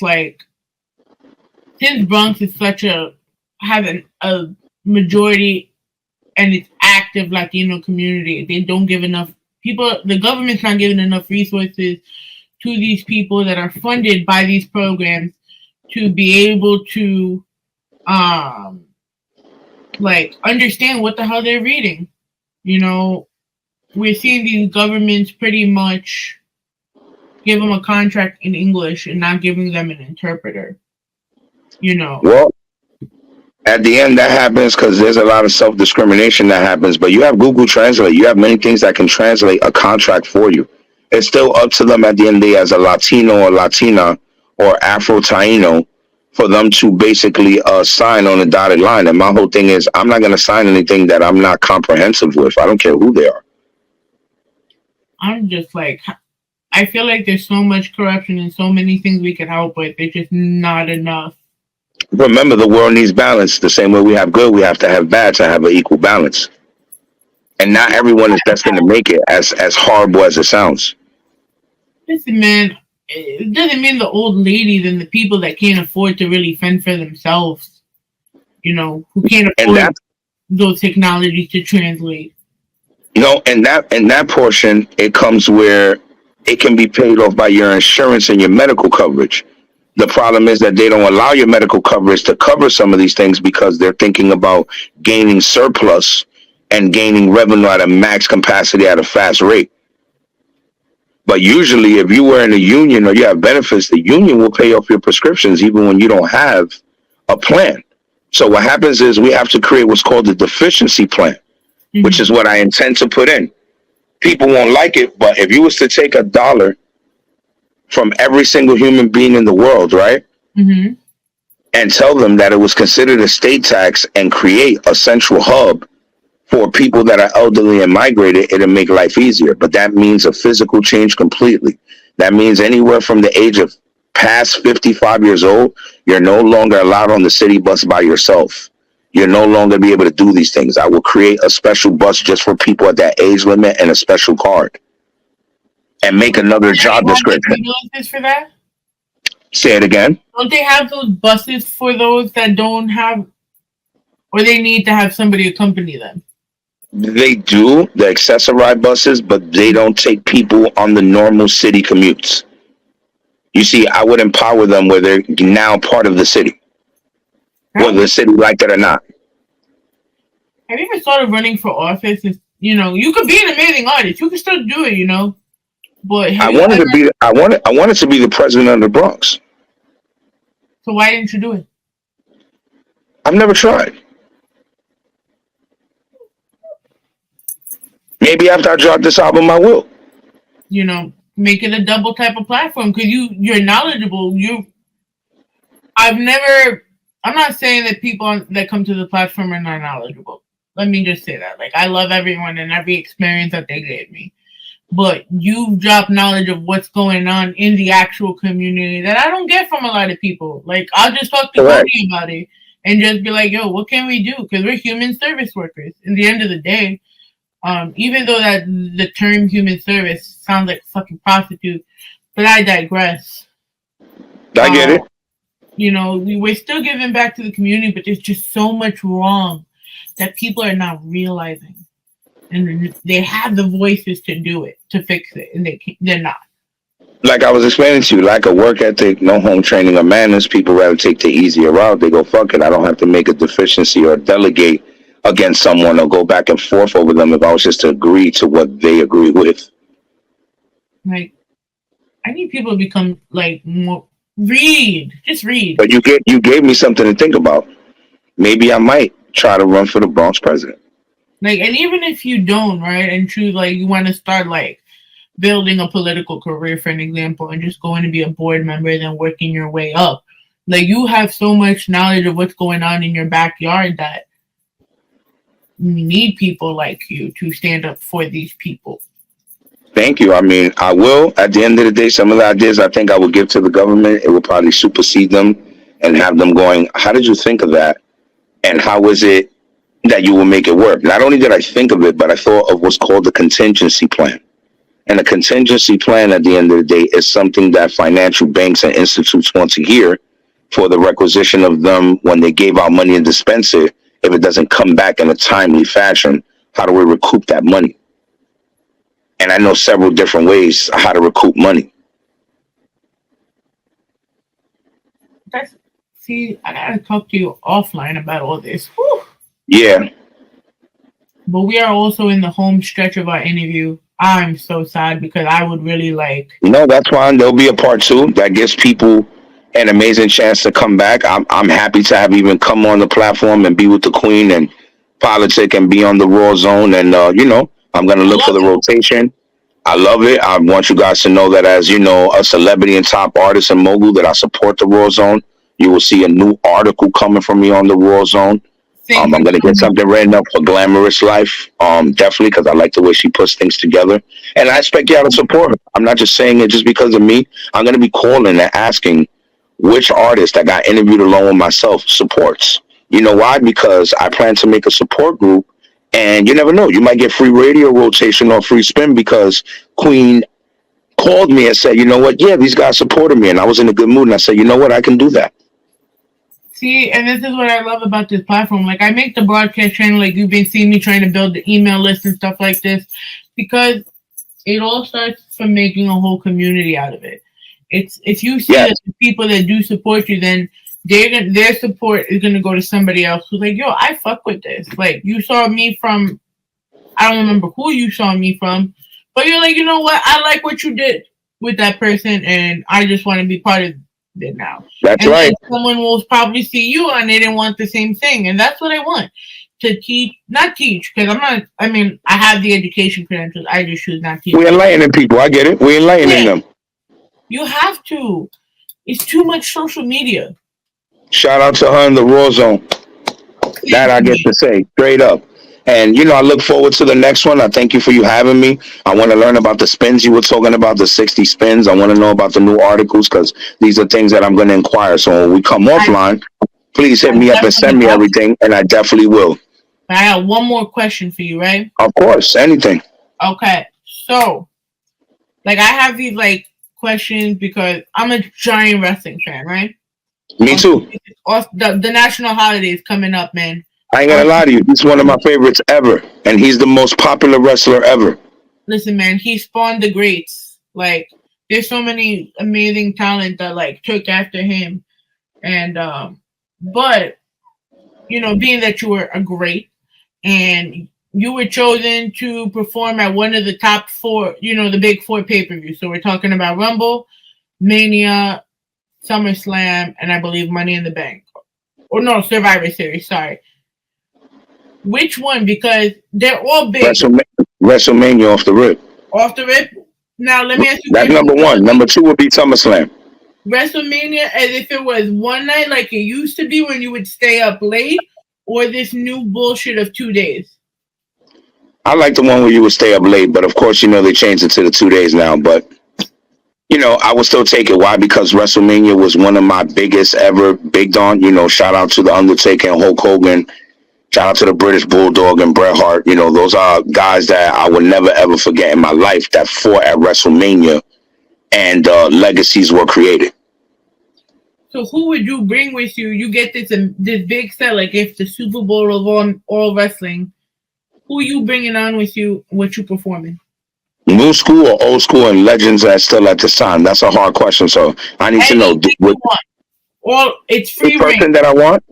since Bronx is having a majority and it's active Latino community, they don't give enough people, the government's not giving enough resources to these people that are funded by these programs to be able to understand what the hell they're reading. We're seeing these governments pretty much give them a contract in English and not giving them an interpreter. Well, at the end that happens because there's a lot of self-discrimination that happens, but you have Google Translate. You have many things that can translate a contract for you. It's still up to them at the end of the day as a Latino or Latina or Afro-Taino for them to basically sign on a dotted line. And my whole thing is I'm not going to sign anything that I'm not comprehensive with. I don't care who they are. I'm just I feel like there's so much corruption and so many things we could help with. It's just not enough. Remember, the world needs balance. The same way we have good, we have to have bad to have an equal balance. And not everyone is destined to make it, as horrible as it sounds. Listen, man, it doesn't mean the old ladies and the people that can't afford to really fend for themselves, who can't afford those technologies to translate. And that portion, it comes where it can be paid off by your insurance and your medical coverage. The problem is that they don't allow your medical coverage to cover some of these things because they're thinking about gaining surplus and gaining revenue at a max capacity at a fast rate. But usually if you were in a union or you have benefits, the union will pay off your prescriptions even when you don't have a plan. So what happens is we have to create what's called a deficiency plan, which is what I intend to put in. People won't like it, but if you was to take $1 from every single human being in the world, right? And tell them that it was considered a state tax and create a central hub for people that are elderly and migrated, it'll make life easier. But that means a physical change completely. That means anywhere from the age of past 55 years old, you're no longer allowed on the city bus by yourself. You'll no longer be able to do these things. I will create a special bus just for people at that age limit and a special card. And make another job description. For that? Say it again. Don't they have those buses for those that don't have, or they need to have somebody accompany them? They do, the accessorized buses, but they don't take people on the normal city commutes. You see, I would empower them where they're now part of the city, whether the city like it or not. Have you ever thought of running for office? You know, you could be an amazing artist. You can still do it, you know. But I wanted to be the president of the Bronx. So why didn't you do it? I've never tried. Maybe after I drop this album, I will. You know, make it a double type of platform because you're knowledgeable. I'm not saying that people that come to the platform are not knowledgeable. Let me just say that. Like, I love everyone and every experience that they gave me. But you've dropped knowledge of what's going on in the actual community that I don't get from a lot of people. Like, I'll just talk to Cody about it and just be like, yo, what can we do? Because we're human service workers. In the end of the day, even though that the term human service sounds like fucking prostitute, but I digress. I get it. You know, we're still giving back to the community, but there's just so much wrong that people are not realizing. And they have the voices to do it, to fix it, and they're not. Like I was explaining to you, lack of work ethic, no home training or manners, people rather take the easier route. They go, fuck it, I don't have to make a deficiency or delegate against someone or go back and forth over them if I was just to agree to what they agree with. Like, I need people to become, like, more, just read. But you gave me something to think about. Maybe I might try to run for the Bronx president. Like, and even if you don't, right, and choose, like, you want to start, like, building a political career, for an example, and just going to be a board member and then working your way up. Like, you have so much knowledge of what's going on in your backyard that you need people like you to stand up for these people. Thank you. I mean, I will. At the end of the day, some of the ideas I think I will give to the government, it will probably supersede them and have them going, how did you think of that? And how is it that you will make it work? Not only did I think of it, but I thought of what's called the contingency plan. And a contingency plan at the end of the day is something that financial banks and institutes want to hear for the requisition of them when they gave out money and dispense it. If it doesn't come back in a timely fashion, how do we recoup that money? And I know several different ways how to recoup money. See, I gotta talk to you offline about all this. Whew. Yeah. But we are also in the home stretch of our interview. I'm so sad because I would really like... No, that's fine. There'll be a part 2 that gives people an amazing chance to come back. I'm happy to have even come on the platform and be with the Queen and politic and be on the Rawrrzone. And, you know, I'm going to look for the rotation. I love it. I want you guys to know that as, you know, a celebrity and top artist and mogul, that I support the Rawrrzone. You will see a new article coming from me on the Rawrrzone. I'm going to get something written up for Glamorous Life, definitely, because I like the way she puts things together. And I expect y'all to support her. I'm not just saying it just because of me. I'm going to be calling and asking which artist that got interviewed along with myself supports. You know why? Because I plan to make a support group, and you never know. You might get free radio rotation or free spin because Queen called me and said, you know what? Yeah, these guys supported me, and I was in a good mood, and I said, you know what? I can do that. See, and this is what I love about this platform. Like, I make the broadcast channel, like you've been seeing me trying to build the email list and stuff like this, because it all starts from making a whole community out of it. It's if you see that the people that do support you, then their support is gonna go to somebody else who's like, yo, I fuck with this. Like you saw me from, I don't remember who you saw me from, but you're like, you know what? I like what you did with that person, and I just want to be part of it now. That's right. Someone will probably see you, and they didn't want the same thing, and that's what I want. To teach, not teach, because I'm not, I mean, I have the education credentials. I just choose not to teach. We're enlightening people. I get it. We're enlightening them. You have to. It's too much social media. Shout out to her in the Rawrrzone. That I get to say, straight up. And, you know, I look forward to the next one. I thank you for you having me. I want to learn about the spins you were talking about, the 60 spins. I want to know about the new articles because these are things that I'm going to inquire. So when we come offline, please hit me up and send me everything, and I definitely will. I got one more question for you, right? Of course, anything. Okay, so, like, I have these, like, questions because I'm a giant wrestling fan, right? Me too. The national holiday is coming up, man. I ain't gonna lie to you. He's one of my favorites ever, and he's the most popular wrestler ever. Listen, man, he spawned the greats. Like, there's so many amazing talent that, like, took after him. And, but, you know, being that you were a great, and you were chosen to perform at one of the top 4, you know, the big 4 pay-per-views. So we're talking about Rumble, Mania, SummerSlam, and I believe Money in the Bank. Or no, Survivor Series, sorry. Which one? Because they're all big. WrestleMania off the rip. Off the rip? Now, let me ask you. That's number 1. Number 2 would be SummerSlam. WrestleMania as if it was one night like it used to be when you would stay up late, or this new bullshit of 2 days? I like the one where you would stay up late, but of course, you know, they changed it to the 2 days now. But, you know, I would still take it. Why? Because WrestleMania was one of my biggest ever big on. You know, shout out to The Undertaker and Hulk Hogan. Shout out to the British Bulldog and Bret Hart. You know, those are guys that I would never, ever forget in my life that fought at WrestleMania, and legacies were created. So who would you bring with you? You get this big set, like if the Super Bowl of all wrestling, who you bringing on with you? What you performing? New school or old school and legends that still at this time? That's a hard question. So I need to know. It's free the person reign. That I want?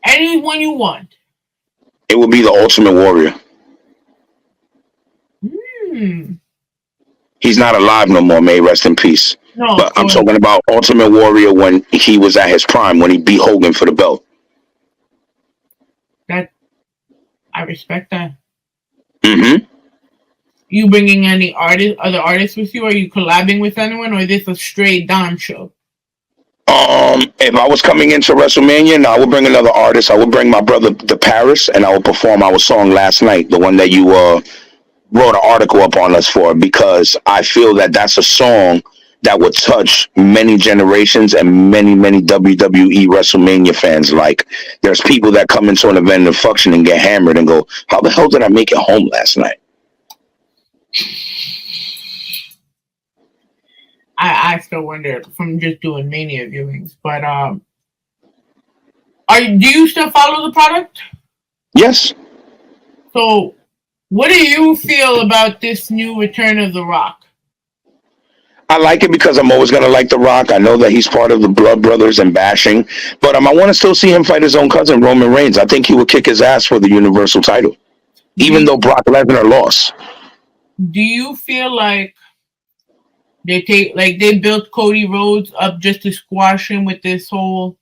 Anyone you want. It would be the Ultimate Warrior. He's not alive no more. May he rest in peace. No, but I'm talking about Ultimate Warrior when he was at his prime, when he beat Hogan for the belt. That I respect that. Mm-hmm. You bringing any other artists with you? Are you collabing with anyone, or is this a straight Don show? If I was coming into WrestleMania, no, I would bring another artist. I would bring my brother, The Paris, and I would perform our song Last Night, the one that you wrote an article up on us for, because I feel that that's a song that would touch many generations and many, many WWE WrestleMania fans. Like, there's people that come into an event and function and get hammered and go, how the hell did I make it home last night? I still wonder from just doing Mania viewings, but do you still follow the product? Yes. So, what do you feel about this new return of The Rock? I like it because I'm always going to like The Rock. I know that he's part of the Blood Brothers and bashing, but I want to still see him fight his own cousin, Roman Reigns. I think he would kick his ass for the Universal title, even though Brock Lesnar lost. Do you feel like they built Cody Rhodes up just to squash him with this whole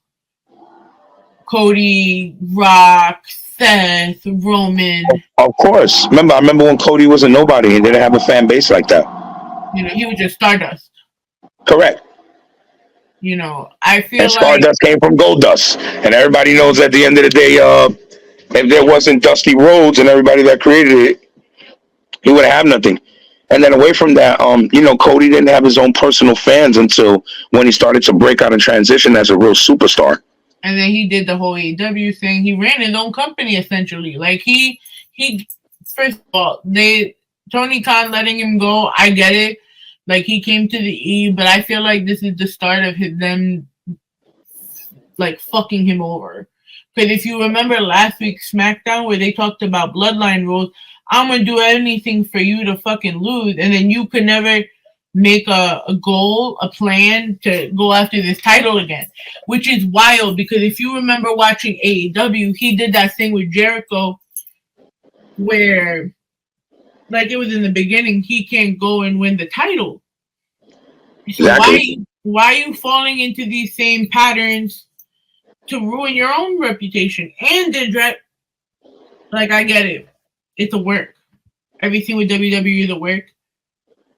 Cody, Rock, Seth, Roman? Of course. I remember when Cody was a nobody and didn't have a fan base like that. You know, he was just Stardust. Correct. You know, I feel and Stardust came from Goldust. And everybody knows at the end of the day, if there wasn't Dusty Rhodes and everybody that created it, he would have nothing. And then away from that, you know, Cody didn't have his own personal fans until when he started to break out and transition as a real superstar. And then he did the whole AEW thing. He ran his own company, essentially. Like, he first of all, Tony Khan letting him go, I get it. Like, he came to the E, but I feel like this is the start of them, like, fucking him over. Because if you remember last week's SmackDown where they talked about bloodline rules, I'm going to do anything for you to fucking lose. And then you could never make a goal, a plan to go after this title again, which is wild because if you remember watching AEW, he did that thing with Jericho where, like it was in the beginning, he can't go and win the title. So Exactly. why are you falling into these same patterns to ruin your own reputation? And like I get it, it's a work. Everything with WWE is a work.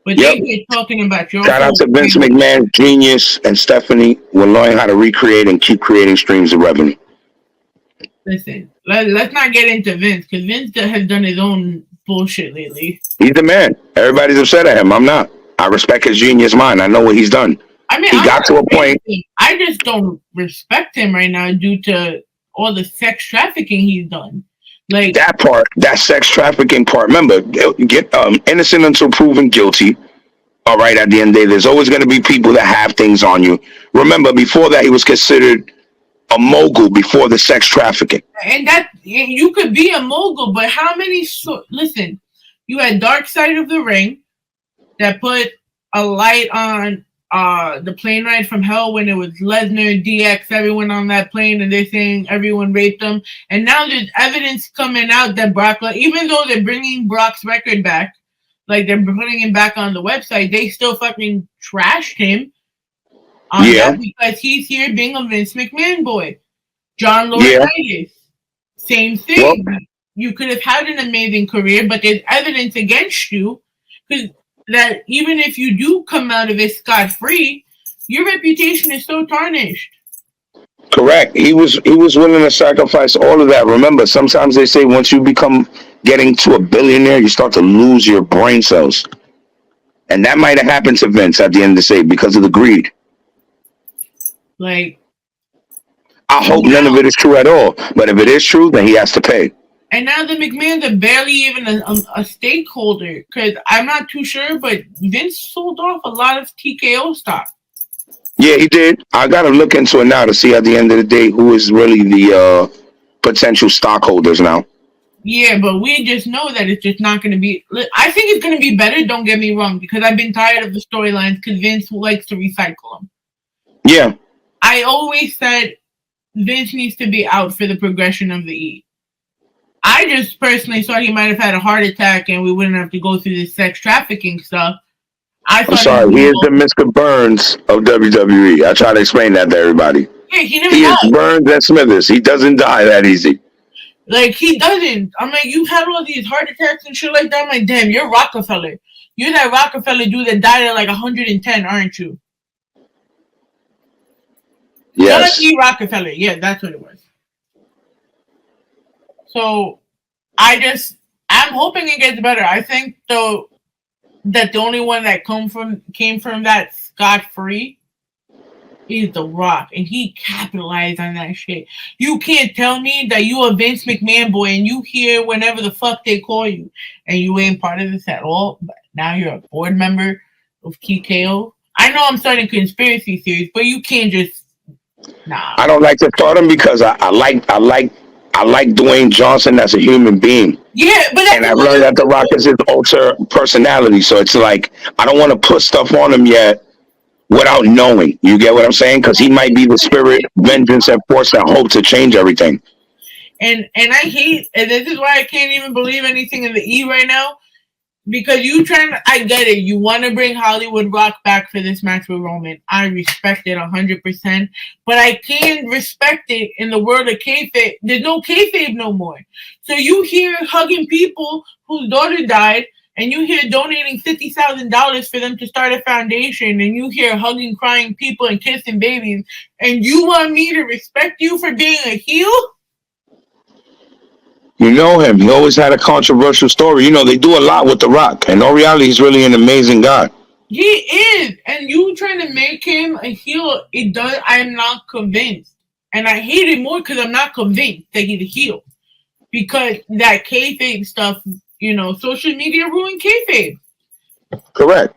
But Yep. they talking about your Shout out to Vince McMahon, genius, and Stephanie will learn how to recreate and keep creating streams of revenue. Listen, let's not get into Vince because Vince has done his own bullshit lately. He's the man. Everybody's upset at him. I'm not. I respect his genius mind. I know what he's done. I mean, he got to a point. I just don't respect him right now due to all the sex trafficking he's done. Like that part, that sex trafficking part. Remember, get innocent until proven guilty. All right, at the end of the day, there's always going to be people that have things on you. Remember, before that, he was considered a mogul before the sex trafficking. And that you could be a mogul, but how many? Listen, you had Dark Side of the Ring that put a light on the plane ride from hell when it was Lesnar, DX, everyone on that plane, and they're saying everyone raped them. And now there's evidence coming out that Brock, even though they're bringing Brock's record back, like they're putting him back on the website, they still fucking trashed him. That because he's here being a Vince McMahon boy. John Laurinaitis, same thing. Well, you could have had an amazing career, but there's evidence against you because that even if you do come out of it scot-free, your reputation is so tarnished. Correct. He was willing to sacrifice all of that. Remember, sometimes they say once you become getting to a billionaire, you start to lose your brain cells. And that might have happened to Vince at the end of the day because of the greed. Like, I hope none of it is true at all. But if it is true, then he has to pay. And now the McMahons are barely even a stakeholder because I'm not too sure, but Vince sold off a lot of TKO stock. Yeah, he did. I got to look into it now to see at the end of the day who is really the potential stockholders now. Yeah, but we just know that it's just not going to be. I think it's going to be better, don't get me wrong, because I've been tired of the storylines because Vince likes to recycle them. Yeah. I always said Vince needs to be out for the progression of the E. I just personally thought he might have had a heart attack and we wouldn't have to go through this sex trafficking stuff. I'm sorry, he is the Mr. Burns of WWE. I try to explain that to everybody. Yeah, he never He died. is Burns and Smithers. He doesn't die that easy. Like, he doesn't. I'm like, you've had all these heart attacks and shit like that. I'm like, damn, you're Rockefeller. You're that Rockefeller dude that died at like 110, aren't you? Yes. E. Rockefeller. Yeah, that's what it was. So, I'm hoping it gets better. I think, though, that the only one that came from that scot-free is The Rock, and he capitalized on that shit. You can't tell me that you a Vince McMahon boy and you hear whenever the fuck they call you, and you ain't part of this at all, but now you're a board member of TKO. I know I'm starting conspiracy theories, but you can't just I don't like to start him because I like Dwayne Johnson as a human being. Yeah, but and I've learned that The Rock is his alter personality. So it's like I don't want to put stuff on him yet without knowing. You get what I'm saying? Because he might be the spirit, vengeance, and force that hope to change everything. And I hate, and this is why I can't even believe anything in the E right now. Because I get it. You want to bring Hollywood Rock back for this match with Roman. I respect it 100%. But I can't respect it in the world of kayfabe. There's no kayfabe no more. So you hear hugging people whose daughter died, and you hear donating $50,000 for them to start a foundation, and you hear hugging, crying people and kissing babies, and you want me to respect you for being a heel? You know him. He always had a controversial story. You know, they do a lot with The Rock. In all reality, he's really an amazing guy. He is. And you trying to make him a heel, I'm not convinced. And I hate it more because I'm not convinced that he's a heel. Because that kayfabe stuff, you know, social media ruined kayfabe. Correct.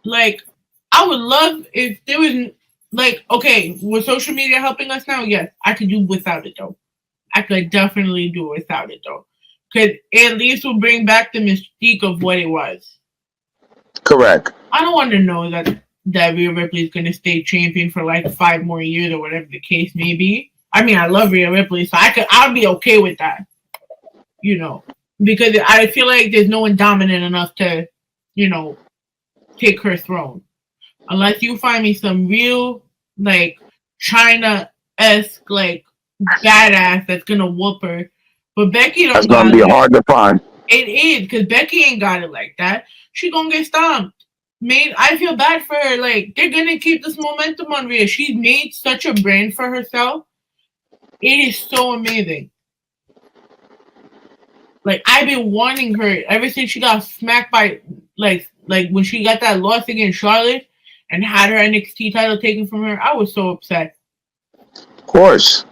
Like, I would love if there was, like, okay, was social media helping us now? Yes. I could do without it, though. I could definitely do without it, though. Because at least we'll bring back the mystique of what it was. Correct. I don't want to know that Rhea Ripley's going to stay champion for like 5 more years or whatever the case may be. I mean, I love Rhea Ripley, so I'll be okay with that. You know, because I feel like there's no one dominant enough to, you know, take her throne. Unless you find me some real, like, China-esque, like, badass that's going to whoop her. But Becky don't. That's going to be hard to find. It is, because Becky ain't got it like that. She going to get stomped. I feel bad for her. Like, they're going to keep this momentum on Rhea. She's made such a brand for herself. It is so amazing. Like, I've been wanting her ever since she got smacked by, like when she got that loss against Charlotte and had her NXT title taken from her. I was so upset. Of course.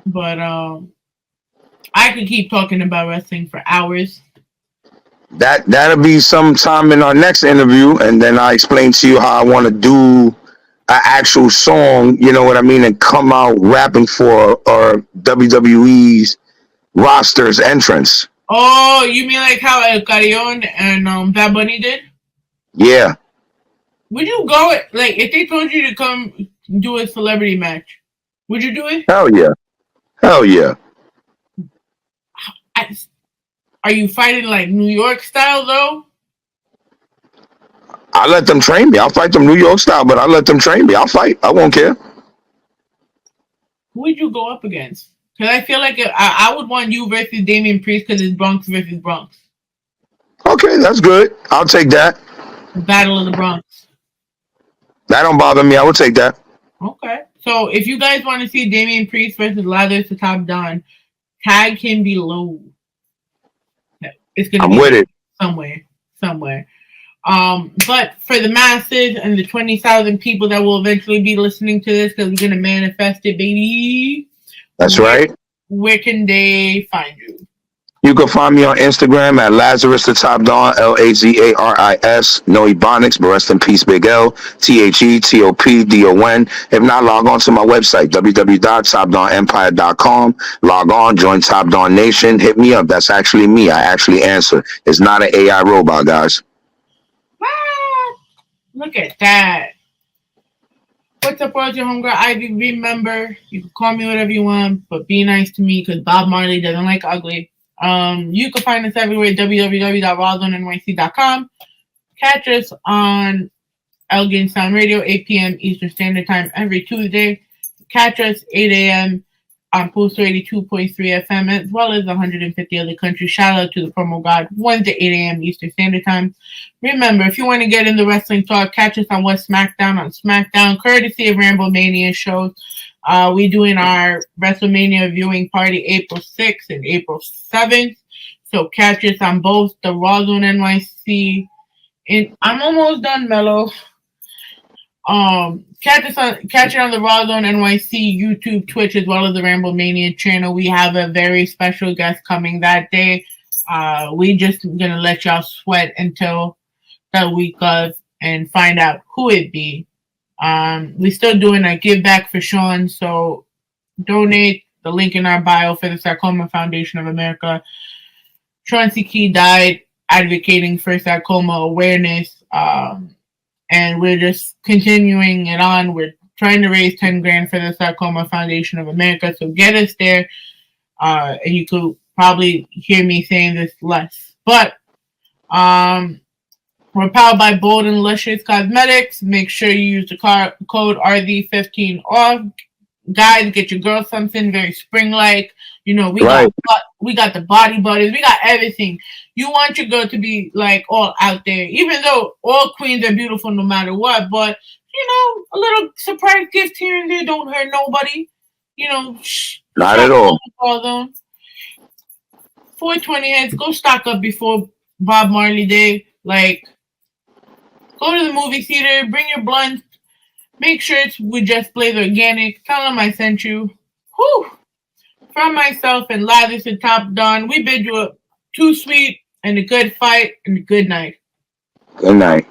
But I could keep talking about wrestling for hours. That'll be sometime in our next interview, and then I explain to you how I want to do an actual song, you know what I mean, and come out rapping for our WWE's roster's entrance. Oh, you mean like how El Carrion and Bad Bunny did? Yeah. Would you go, like, if they told you to come do a celebrity match, would you do it? Hell yeah. Hell yeah. Are you fighting like New York style though? I let them train me. I'll fight them New York style, but I let them train me. I'll fight. I won't care. Who would you go up against? Because I feel like I would want you versus Damian Priest because it's Bronx versus Bronx. Okay, that's good. I'll take that. The Battle of the Bronx. That don't bother me. I will take that. Okay. So if you guys want to see Damian Priest versus Lazaris the Top Don, tag him below. It's gonna be with it. Somewhere. But for the masses and the 20,000 people that will eventually be listening to this, because we're gonna manifest it, baby. That's right. Where can they find you? You can find me on Instagram at Lazaris the Top Don, Lazaris. No ebonics, but rest in peace, Big L. THETOPDON. If not, log on to my website, www.topdonempire.com. Log on, join Top Don Nation. Hit me up. That's actually me. I actually answer. It's not an AI robot, guys. Look at that. What's up, world? Your homegirl Ivy. Remember, you can call me whatever you want, but be nice to me because Bob Marley doesn't like ugly. You can find us everywhere, www.rawrzonenyc.com. Catch us on Elgin Sound Radio, 8 p.m. Eastern Standard Time every Tuesday. Catch us 8 a.m. on Pulsar 82.3 FM, as well as 150 other countries. Shout out to the promo god, Wednesday, 8 a.m. Eastern Standard Time. Remember, if you want to get in the wrestling talk, catch us on What's SmackDown on SmackDown, courtesy of Ramble Mania shows. We're doing our WrestleMania viewing party April 6th and April 7th. So catch us on both the Rawrrzone NYC. I'm almost done, Mello. Catch it on the Rawrrzone NYC YouTube, Twitch, as well as the Ramble Mania channel. We have a very special guest coming that day. We just gonna let y'all sweat until the week of and find out who it be. We're still doing a give back for Sean, so donate. The link in our bio for the Sarcoma Foundation of America. Sean C. Key died advocating for sarcoma awareness, and we're just continuing it on. We're trying to raise 10 grand for the Sarcoma Foundation of America, so get us there. And you could probably hear me saying this less, but we're powered by Bold and Luscious Cosmetics. Make sure you use the code RZ15 off. Guys, get your girl something very spring-like. You know, we got the body butters. We got everything. You want your girl to be, like, all out there. Even though all queens are beautiful no matter what. But, you know, a little surprise gift here and there don't hurt nobody. You know. Not at all. 420 heads. Go stock up before Bob Marley Day. Like, go to the movie theater. Bring your blunt. Make sure it's with Just Blaze Organic. Tell them I sent you. Whew. From myself and Lazaris the Top Don, we bid you a too sweet and a good fight and a good night. Good night.